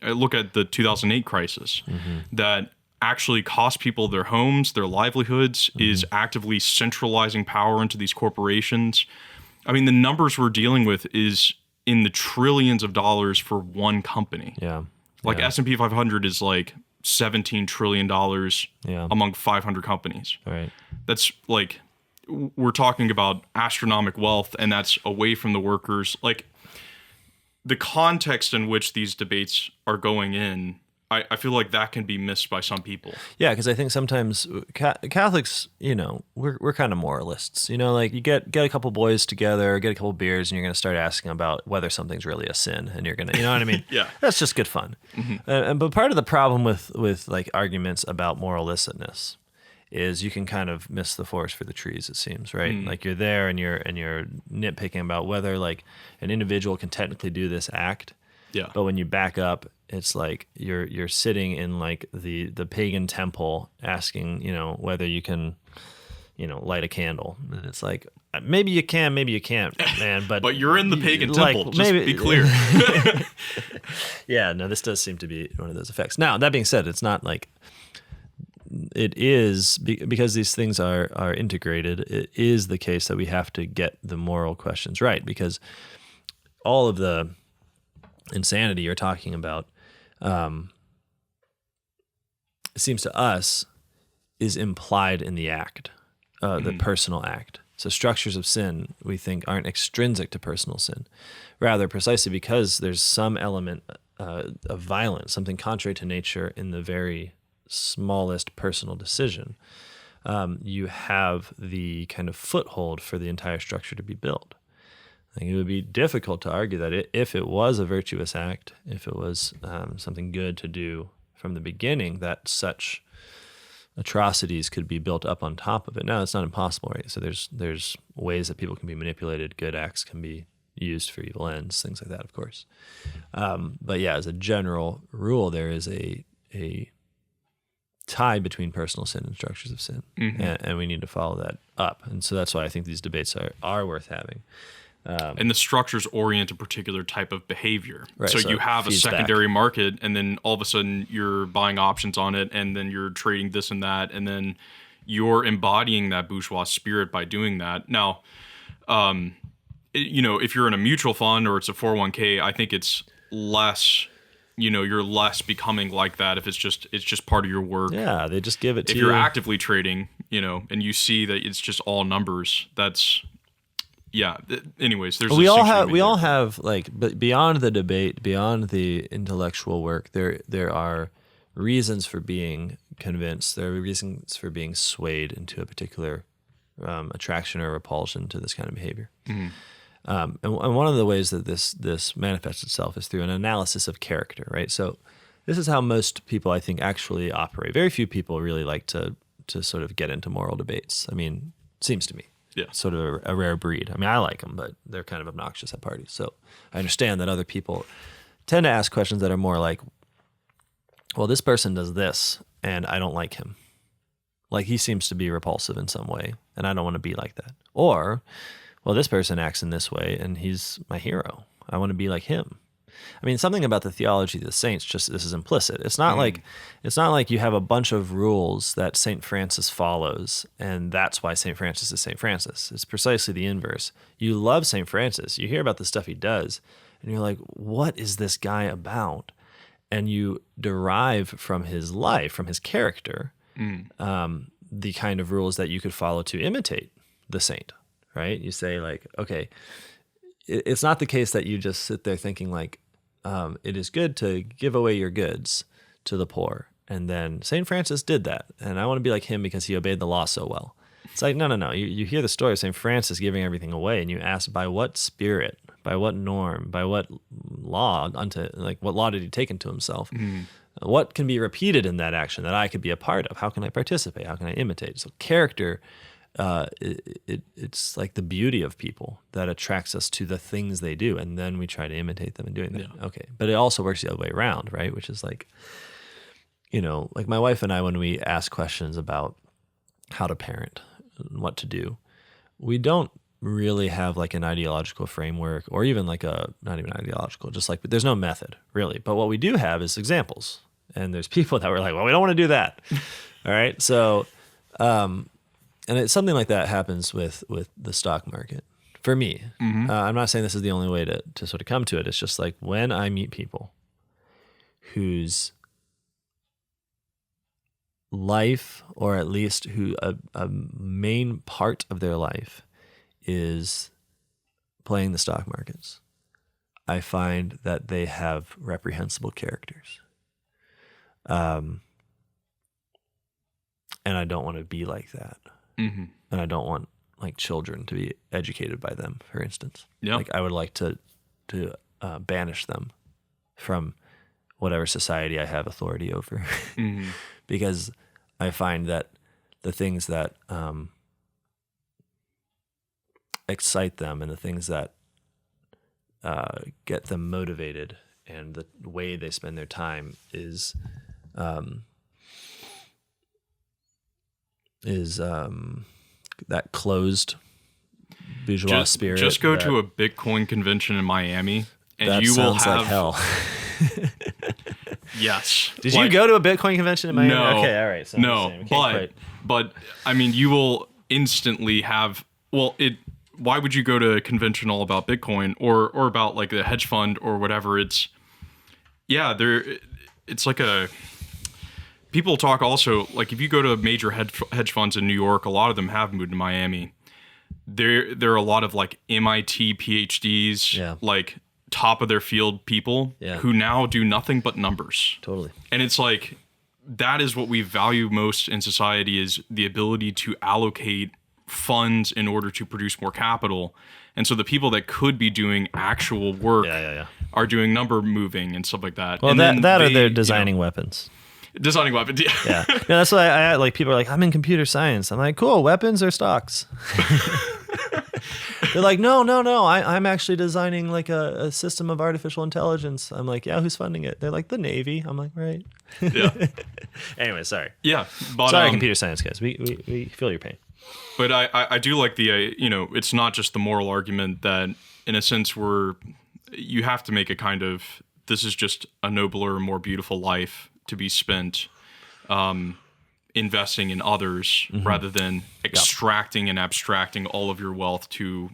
look at the 2008 crisis, that actually cost people their homes, their livelihoods, is actively centralizing power into these corporations. I mean, the numbers we're dealing with is in the trillions of dollars for one company. Yeah. Like S&P 500 is like $17 trillion among 500 companies. Right. That's like, we're talking about astronomical wealth, and that's away from the workers. Like, the context in which these debates are going in, I feel like that can be missed by some people. Yeah, because I think sometimes Catholics, we're kind of moralists. Like, you get a couple boys together, get a couple beers, and you're going to start asking about whether something's really a sin, and you're going to, you know what I mean? Yeah. That's just good fun. But part of the problem with like arguments about moral licitness is you can kind of miss the forest for the trees, it seems, right? Like, you're there and you're nitpicking about whether like an individual can technically do this act. Yeah. But when you back up, it's like you're sitting in like the pagan temple asking, whether you can, light a candle. And it's like, maybe you can, maybe you can't, man. But you're in the pagan temple. Just maybe, be clear. Yeah, no, this does seem to be one of those effects. Now, that being said, it's not like it is, because these things are integrated. It is the case that we have to get the moral questions right, because all of the insanity you're talking about, it seems to us, is implied in the act, the personal act. So structures of sin, we think, aren't extrinsic to personal sin. Rather, precisely because there's some element of violence, something contrary to nature in the very smallest personal decision, you have the kind of foothold for the entire structure to be built. I think it would be difficult to argue that if it was a virtuous act, if it was something good to do from the beginning, that such atrocities could be built up on top of it. Now, it's not impossible, right? So there's ways that people can be manipulated. Good acts can be used for evil ends, things like that, of course. But yeah, as a general rule, there is a tie between personal sin and structures of sin, and we need to follow that up. And so that's why I think these debates are worth having. And the structures orient a particular type of behavior. Right, so you have a secondary back. market, and then all of a sudden you're buying options on it, and then you're trading this and that, and then you're embodying that bourgeois spirit by doing that. Now, if you're in a mutual fund or it's a 401k, I think it's less, you're less becoming like that if it's just part of your work. Yeah, they just give it to you. If you're actively trading, and you see that it's just all numbers, that's... Yeah. Anyways, there's we all have like, but beyond the debate, beyond the intellectual work, there are reasons for being convinced. There are reasons for being swayed into a particular attraction or repulsion to this kind of behavior. And one of the ways that this manifests itself is through an analysis of character, right? So this is how most people, I think, actually operate. Very few people really like to sort of get into moral debates. I mean, it seems to me. Yeah. Sort of a rare breed. I mean, I like them, but they're kind of obnoxious at parties. So I understand that other people tend to ask questions that are more like, well, this person does this, and I don't like him. Like, he seems to be repulsive in some way, and I don't want to be like that. Or, well, this person acts in this way, and he's my hero. I want to be like him. I mean, something about the theology of the saints, just this is implicit. It's not like you have a bunch of rules that St. Francis follows, and that's why St. Francis is St. Francis. It's precisely the inverse. You love St. Francis. You hear about the stuff he does, and you're like, what is this guy about? And you derive from his life, from his character, the kind of rules that you could follow to imitate the saint, right? You say like, okay, it's not the case that you just sit there thinking like, it is good to give away your goods to the poor. And then St. Francis did that, and I want to be like him because he obeyed the law so well. It's like, no. You hear the story of St. Francis giving everything away, and you ask, by what spirit, by what norm, by what law, what law did he take into himself? What can be repeated in that action that I could be a part of? How can I participate? How can I imitate? So character, it's like the beauty of people that attracts us to the things they do, and then we try to imitate them in doing that. Yeah. Okay, but it also works the other way around, right? Which is like, like my wife and I, when we ask questions about how to parent and what to do, we don't really have like an ideological framework, or even like not even ideological, just like, there's no method really. But what we do have is examples. And there's people that were like, well, we don't want to do that. All right. So, and it's something like that happens with the stock market for me. I'm not saying this is the only way to sort of come to it. It's just like when I meet people whose life, or at least who a main part of their life is playing the stock markets, I find that they have reprehensible characters. And I don't want to be like that. And I don't want like children to be educated by them, for instance. Yeah. Like I would like to banish them from whatever society I have authority over, because I find that the things that excite them and the things that get them motivated and the way they spend their time is that closed bourgeois spirit. Just go to a Bitcoin convention in Miami, and you will have like hell. Yes. Did you go to a Bitcoin convention in Miami? No. Okay, all right. So no, but I mean, you will instantly have. Well, why would you go to a convention all about Bitcoin or about like a hedge fund or whatever? It's like a. People talk also, like if you go to major hedge funds in New York, a lot of them have moved to Miami. There are a lot of like MIT PhDs, like top of their field people who now do nothing but numbers. Totally. And it's like, that is what we value most in society, is the ability to allocate funds in order to produce more capital. And so the people that could be doing actual work are doing number moving and stuff like that. Well, and or they're designing weapons. Designing weapons, yeah. No, that's why I like, people are like, I'm in computer science. I'm like, cool, weapons or stocks? They're like, no, I'm actually designing like a system of artificial intelligence. I'm like, yeah, who's funding it? They're like, the Navy. I'm like, right. Yeah. Anyway, sorry. Yeah. But, sorry, computer science guys. We feel your pain. But I do like the, it's not just the moral argument that, in a sense, you have to make a kind of, this is just a nobler, more beautiful life to be spent investing in others rather than extracting and abstracting all of your wealth to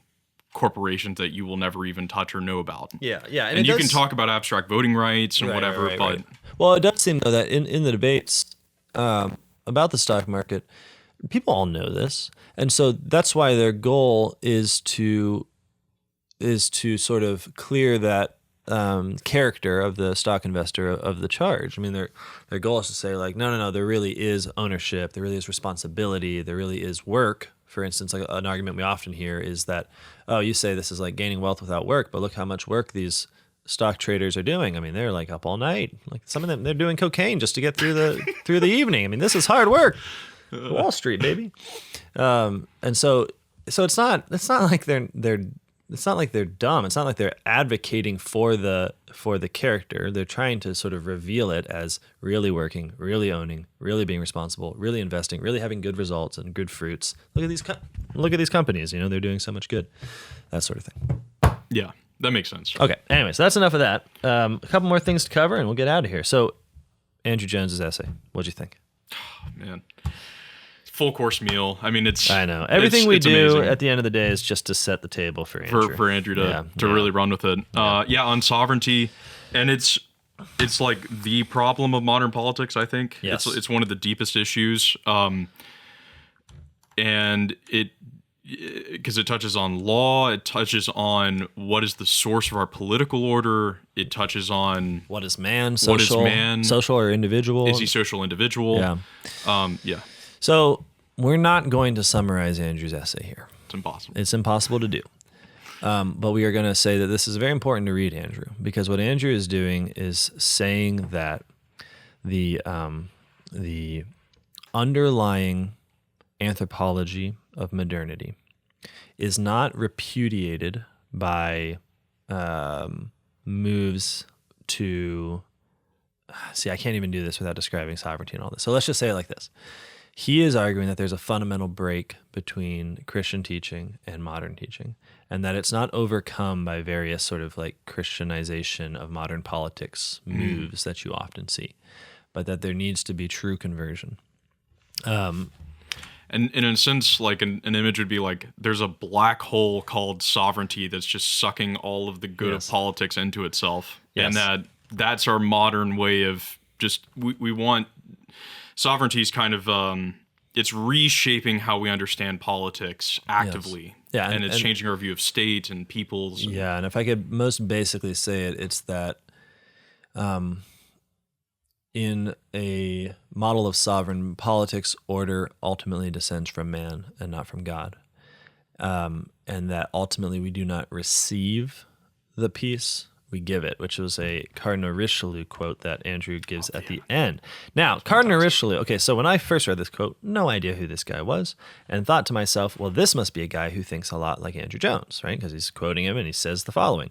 corporations that you will never even touch or know about. Yeah. And you can talk about abstract voting rights and whatever, but... Well, it does seem, though, that in the debates about the stock market, people all know this. And so that's why their goal is to sort of clear that character of the stock investor of the charge. I mean, their goal is to say like, no, there really is ownership, there really is responsibility, there really is work. For instance, like an argument we often hear is that, oh, you say this is like gaining wealth without work, but look how much work these stock traders are doing. I mean, they're like up all night. Like some of them, they're doing cocaine just to get through the evening. I mean, this is hard work. Wall Street, baby. And so it's not like it's not like they're dumb. It's not like they're advocating for the character. They're trying to sort of reveal it as really working, really owning, really being responsible, really investing, really having good results and good fruits. Look at these companies. They're doing so much good. That sort of thing. Yeah, that makes sense. Okay. Anyway, so that's enough of that. A couple more things to cover, and we'll get out of here. So, Andrew Jones's essay. What'd you think? Oh, man. Full course meal. I mean, I know. Everything we do amazing. at the end of the day is just to set the table for Andrew. For Andrew to really run with it. On sovereignty. And it's like the problem of modern politics, I think. Yes. It's one of the deepest issues. And because it touches on law, it touches on what is the source of our political order. It touches on what is man, social or individual. Is he social individual? Yeah. So we're not going to summarize Andrew's essay here. It's impossible. It's impossible to do. But we are going to say that this is very important to read Andrew, because what Andrew is doing is saying that the underlying anthropology of modernity is not repudiated by moves to see, I can't even do this without describing sovereignty and all this. So let's just say it like this. He is arguing that there's a fundamental break between Christian teaching and modern teaching, and that it's not overcome by various sort of like Christianization of modern politics moves that you often see, but that there needs to be true conversion. And in a sense, like an image would be like there's a black hole called sovereignty that's just sucking all of the good of politics into itself. Yes. And that's our modern way of just, we want, sovereignty is kind of, it's reshaping how we understand politics actively. Yeah, and it's changing our view of state and peoples. Yeah, and if I could most basically say it, it's that in a model of sovereign politics, order ultimately descends from man and not from God. And that ultimately we do not receive the peace, we give it, which was a Cardinal Richelieu quote that Andrew gives at the end. Now, Cardinal Richelieu, okay, so when I first read this quote, no idea who this guy was, and thought to myself, well, this must be a guy who thinks a lot like Andrew Jones, right? Because he's quoting him and he says the following: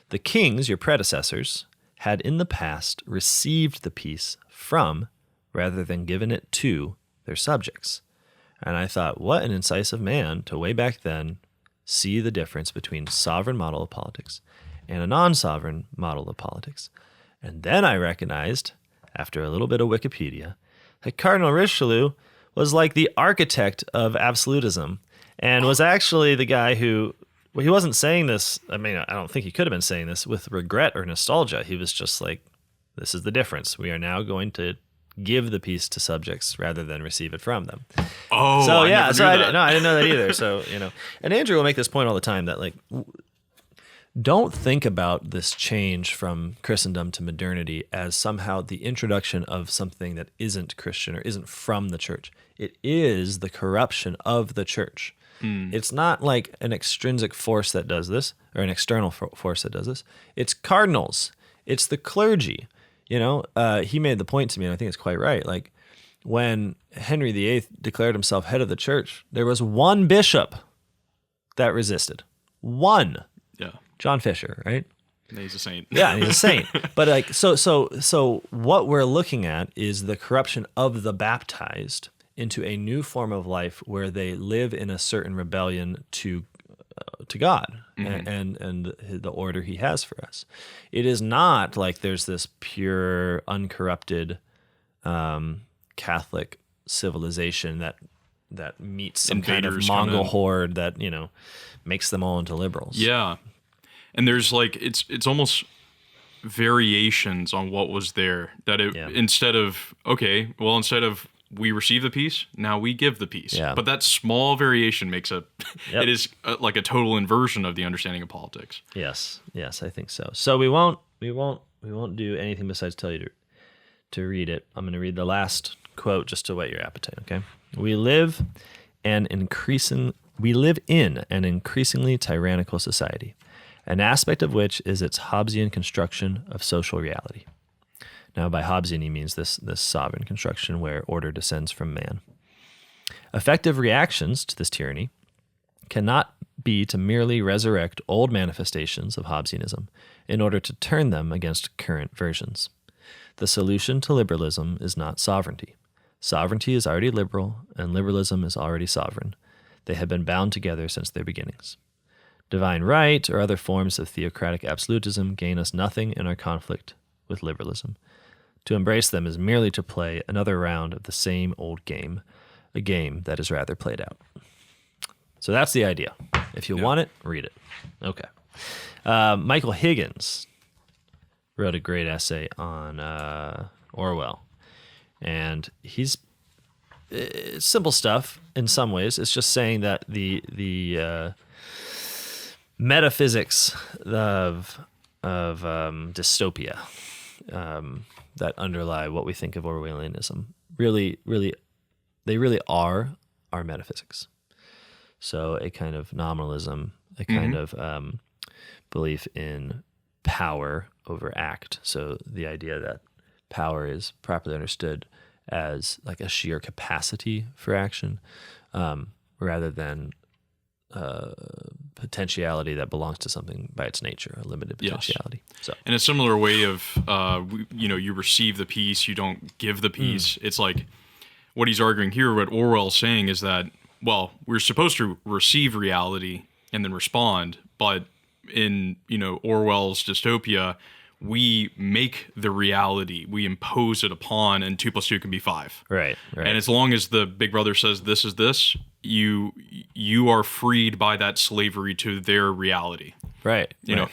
"The kings, your predecessors, had in the past received the peace from, rather than given it to, their subjects." And I thought, what an incisive man to way back then see the difference between sovereign model of politics and a non-sovereign model of politics. And then I recognized, after a little bit of Wikipedia, that Cardinal Richelieu was like the architect of absolutism and was actually the guy who, well, he wasn't saying this, I mean, I don't think he could have been saying this with regret or nostalgia. He was just like, this is the difference. We are now going to give the peace to subjects rather than receive it from them. Oh, so I yeah, never so knew I, that. no, I didn't know that either. So, and Andrew will make this point all the time that like, don't think about this change from Christendom to modernity as somehow the introduction of something that isn't Christian or isn't from the church. It is the corruption of the church. It's not like an extrinsic force that does this or an external force that does this. It's cardinals. It's the clergy. He made the point to me, and I think it's quite right. Like when Henry VIII declared himself head of the church, there was one bishop that resisted. One. Yeah. John Fisher, right? He's a saint. Yeah, he's a saint. But like, so what we're looking at is the corruption of the baptized into a new form of life where they live in a certain rebellion to God and the order He has for us. It is not like there's this pure, uncorrupted Catholic civilization that meets some kind of Mongol horde that makes them all into liberals. Yeah. And there's like, it's almost variations on what was there that instead of we receive the peace, now we give the peace. Yeah. But that small variation makes it is like a total inversion of the understanding of politics. Yes, I think so. So we won't do anything besides tell you to read it. I'm going to read the last quote just to whet your appetite, okay? We live in an increasingly tyrannical society, an aspect of which is its Hobbesian construction of social reality. Now, by Hobbesian, he means this sovereign construction where order descends from man. Effective reactions to this tyranny cannot be to merely resurrect old manifestations of Hobbesianism in order to turn them against current versions. The solution to liberalism is not sovereignty. Sovereignty is already liberal, and liberalism is already sovereign. They have been bound together since their beginnings. Divine right or other forms of theocratic absolutism gain us nothing in our conflict with liberalism. To embrace them is merely to play another round of the same old game, a game that is rather played out. So that's the idea. If you want it, read it. Okay. Michael Higgins wrote a great essay on Orwell. And it's simple stuff in some ways. It's just saying that the metaphysics of dystopia that underlie what we think of Orwellianism really are our metaphysics. So a kind of nominalism, a kind of belief in power over act. So the idea that power is properly understood as like a sheer capacity for action, rather than potentiality that belongs to something by its nature, a limited potentiality. So, in a similar way of, you receive the piece, you don't give the piece. It's like what he's arguing here, what Orwell's saying is that, well, we're supposed to receive reality and then respond, but in, Orwell's dystopia, we make the reality, we impose it upon, and 2 + 2 can be 5. Right. And as long as the big brother says this is this, you are freed by that slavery to their reality. Right. You know.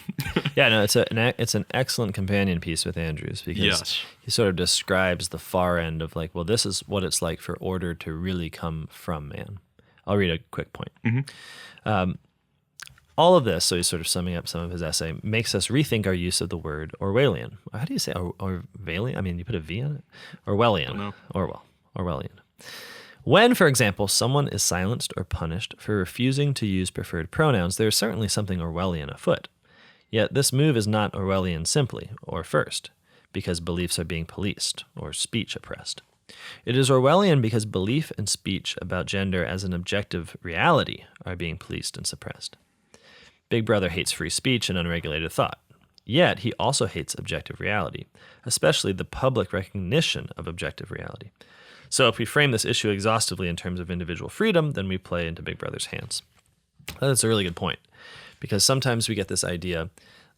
Yeah. No. It's an excellent companion piece with Andrews because he sort of describes the far end of like, well, this is what it's like for order to really come from man. I'll read a quick point. All of this, so he's sort of summing up some of his essay, makes us rethink our use of the word Orwellian. How do you say Orwellian? I mean, you put a V on it? Orwellian. Orwellian. When, for example, someone is silenced or punished for refusing to use preferred pronouns, there is certainly something Orwellian afoot. Yet this move is not Orwellian simply, or first, because beliefs are being policed, or speech oppressed. It is Orwellian because belief and speech about gender as an objective reality are being policed and suppressed. Big Brother hates free speech and unregulated thought. Yet he also hates objective reality, especially the public recognition of objective reality. So if we frame this issue exhaustively in terms of individual freedom, then we play into Big Brother's hands. That's a really good point, because sometimes we get this idea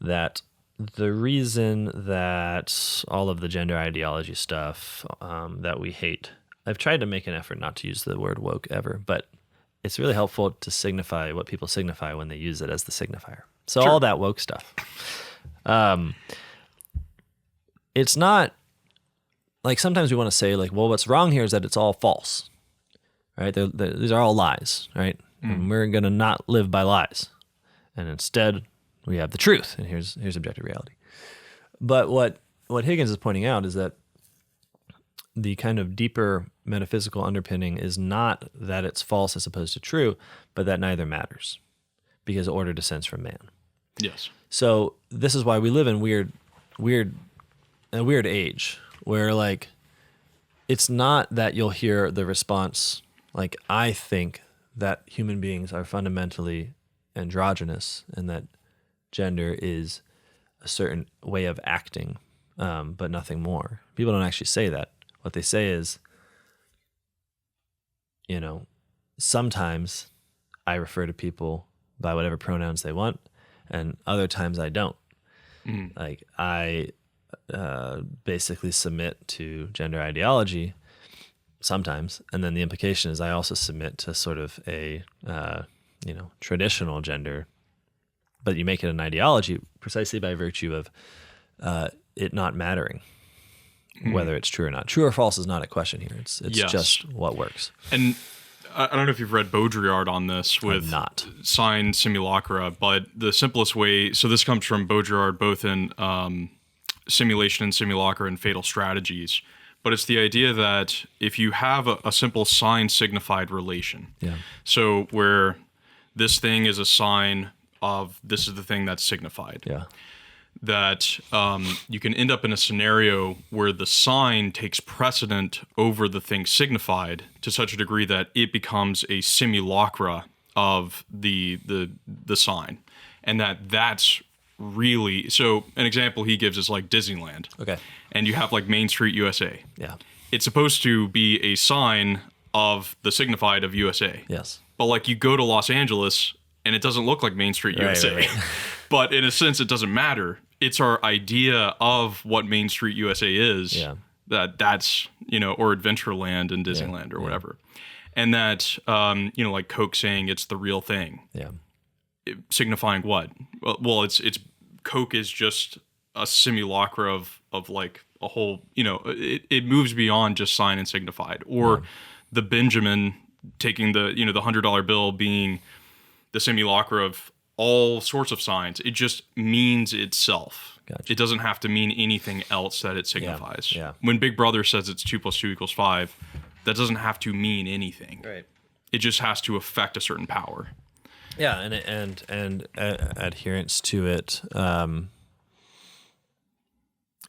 that the reason that all of the gender ideology stuff that we hate, I've tried to make an effort not to use the word woke ever, but it's really helpful to signify what people signify when they use it as the signifier. So all that woke stuff. It's not like sometimes we want to say like, well, what's wrong here is that it's all false, right? These are all lies, right? And we're going to not live by lies. And instead we have the truth, and here's objective reality. But what Higgins is pointing out is that the kind of deeper metaphysical underpinning is not that it's false as opposed to true, but that neither matters because order descends from man. Yes. So this is why we live in a weird age where like it's not that you'll hear the response like, I think that human beings are fundamentally androgynous and that gender is a certain way of acting, but nothing more. People don't actually say that. What they say is, sometimes I refer to people by whatever pronouns they want, and other times I don't. Like I basically submit to gender ideology sometimes, and then the implication is I also submit to sort of a traditional gender, but you make it an ideology precisely by virtue of it not mattering whether it's true or not. True or false is not a question here. It's just what works. And I don't know if you've read Baudrillard on this with not. sign simulacra, but the simplest way, so this comes from Baudrillard both in Simulation and Simulacra and Fatal Strategies, but it's the idea that if you have a simple sign signified relation, so where this thing is a sign of this is the thing that's signified, that you can end up in a scenario where the sign takes precedent over the thing signified to such a degree that it becomes a simulacra of the sign, and that's really, so an example he gives is like Disneyland. Okay. And you have like Main Street USA. Yeah. It's supposed to be a sign of the signified of USA. Yes. But like you go to Los Angeles and it doesn't look like Main Street USA. Right. But in a sense, it doesn't matter. It's our idea of what Main Street USA is. Yeah. That's, or Adventureland and Disneyland or whatever. And that, like Coke saying it's the real thing. Yeah. Signifying what? Well, it's Coke is just a simulacra of like a whole, it moves beyond just sign and signified. Or the Benjamin taking the $100 bill being the simulacra of all sorts of signs. It just means itself. Gotcha. It doesn't have to mean anything else that it signifies. Yeah. When Big Brother says it's 2 + 2 = 5, that doesn't have to mean anything. Right. It just has to affect a certain power. Yeah, and adherence to it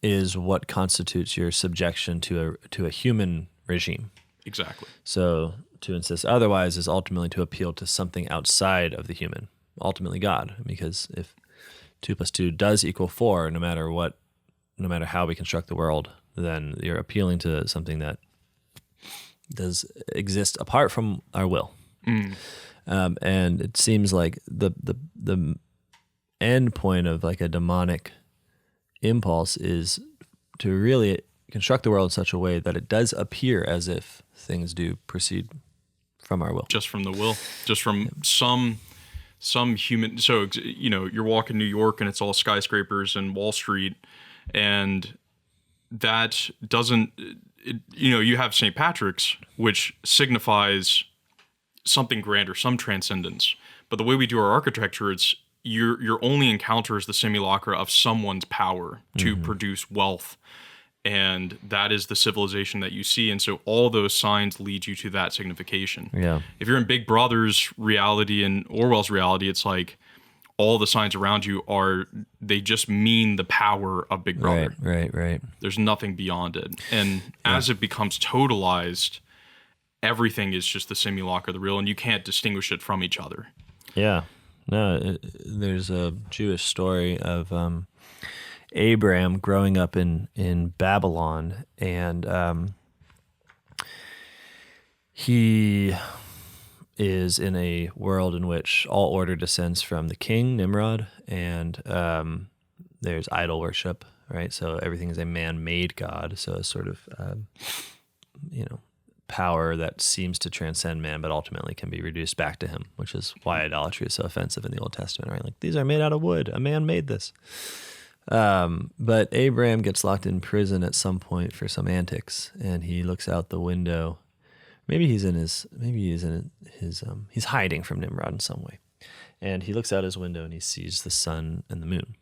is what constitutes your subjection to a human regime. Exactly. So to insist otherwise is ultimately to appeal to something outside of the human. ultimately God, because if 2 + 2 does equal 4, no matter how we construct the world, then you're appealing to something that does exist apart from our will. And it seems like the end point of like a demonic impulse is to really construct the world in such a way that it does appear as if things do proceed from our will. Just from the will, just from some human. So, you're walking New York and it's all skyscrapers and Wall Street, and that doesn't, you have St. Patrick's, which signifies something grander, some transcendence. But the way we do our architecture, it's your only encounter is the simulacra of someone's power to produce wealth. And that is the civilization that you see. And so all those signs lead you to that signification. Yeah. If you're in Big Brother's reality and Orwell's reality, it's like all the signs around you they just mean the power of Big Brother. Right. There's nothing beyond it. And as it becomes totalized, everything is just the simulacra, the real, and you can't distinguish it from each other. Yeah. No, there's a Jewish story of Abraham growing up in Babylon, and he is in a world in which all order descends from the king, Nimrod, and there's idol worship, right? So everything is a man-made god, so a sort of, power that seems to transcend man, but ultimately can be reduced back to him, which is why idolatry is so offensive in the Old Testament, right? Like, these are made out of wood. A man made this. But Abraham gets locked in prison at some point for some antics, and he looks out the window. He's hiding from Nimrod in some way. And he looks out his window and he sees the sun and the moon.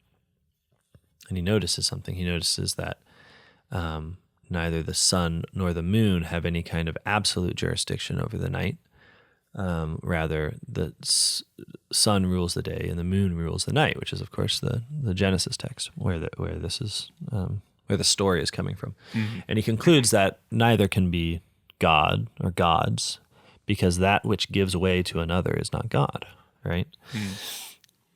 And he notices something. He notices that neither the sun nor the moon have any kind of absolute jurisdiction over the night. Rather, the sun rules the day and the moon rules the night, which is, of course, the Genesis text where the story is coming from. Mm-hmm. And he concludes that neither can be God or gods, because that which gives way to another is not God, right?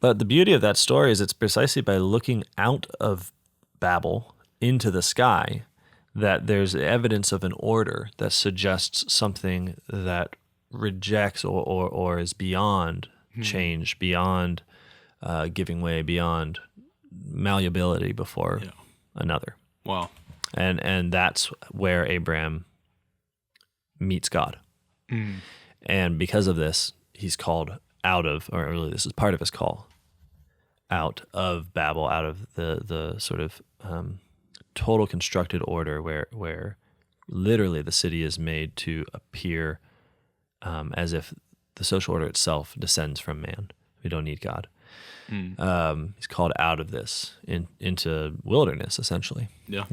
But the beauty of that story is it's precisely by looking out of Babel into the sky that there's evidence of an order that suggests something that rejects or is beyond change, beyond giving way, beyond malleability before another. Wow. And that's where Abraham meets God. And because of this, he's called out of, or really this is part of his call, out of Babel, out of the sort of total constructed order where literally the city is made to appear as if the social order itself descends from man. We don't need God. He's called out of this into wilderness, essentially. Yeah.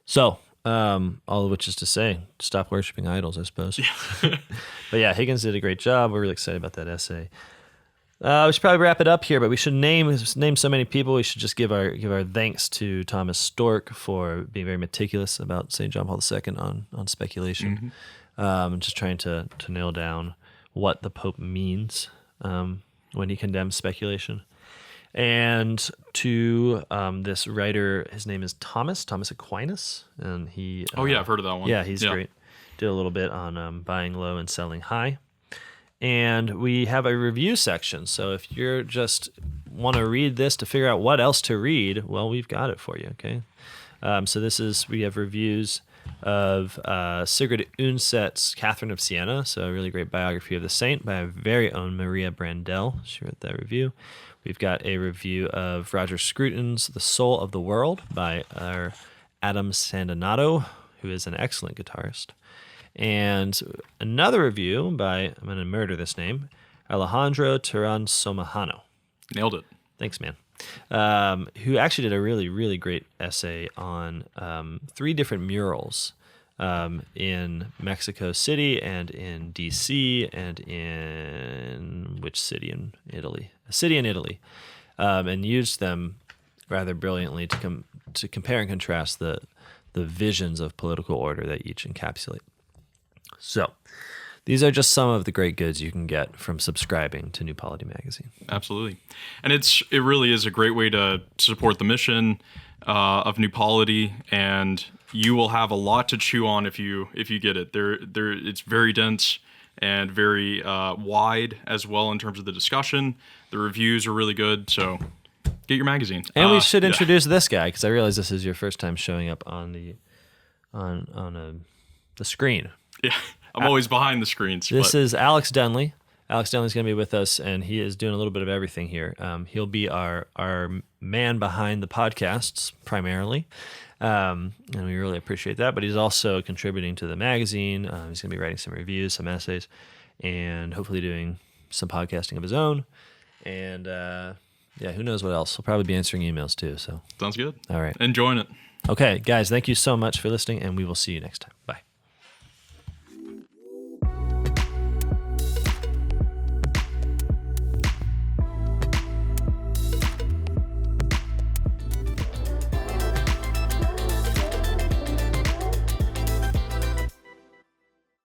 So, all of which is to say, stop worshiping idols, I suppose. Yeah. But yeah, Higgins did a great job. We're really excited about that essay. We should probably wrap it up here, but we should name so many people. We should just give our thanks to Thomas Storck for being very meticulous about St. John Paul II on speculation. Just trying to nail down what the Pope means when he condemns speculation. And to this writer, his name is Thomas Aquinas, and he... I've heard of that one. Yeah, he's great. Did a little bit on buying low and selling high. And we have a review section, so if you're just want to read this to figure out what else to read, well, we've got it for you, okay? So we have reviews of Sigrid Undset's Catherine of Siena, so a really great biography of the saint by our very own Maria Brandel. She wrote that review. We've got a review of Roger Scruton's The Soul of the World by our Adam Sandinato, who is an excellent guitarist. And another review by, I'm going to murder this name, Alejandro Taransomajano. Nailed it. Thanks, man. Who actually did a really, really great essay on 3 different murals in Mexico City and in D.C. and in which city in Italy? A city in Italy. And used them rather brilliantly to compare and contrast the visions of political order that each encapsulate. So These are just some of the great goods you can get from subscribing to New Polity Magazine. Absolutely. And it really is a great way to support the mission of New Polity, and you will have a lot to chew on if you get it. It's very dense and very wide as well in terms of the discussion. The reviews are really good, so get your magazine. And we should introduce this guy, because I realize this is your first time showing up on the screen. Yeah, I'm always behind the screens. This is Alex Denley. Alex Denley's going to be with us, and he is doing a little bit of everything here. He'll be our man behind the podcasts primarily, and we really appreciate that. But he's also contributing to the magazine. He's going to be writing some reviews, some essays, and hopefully doing some podcasting of his own. And who knows what else? He'll probably be answering emails too. So sounds good. All right, enjoying it. Okay, guys, thank you so much for listening, and we will see you next time. Bye.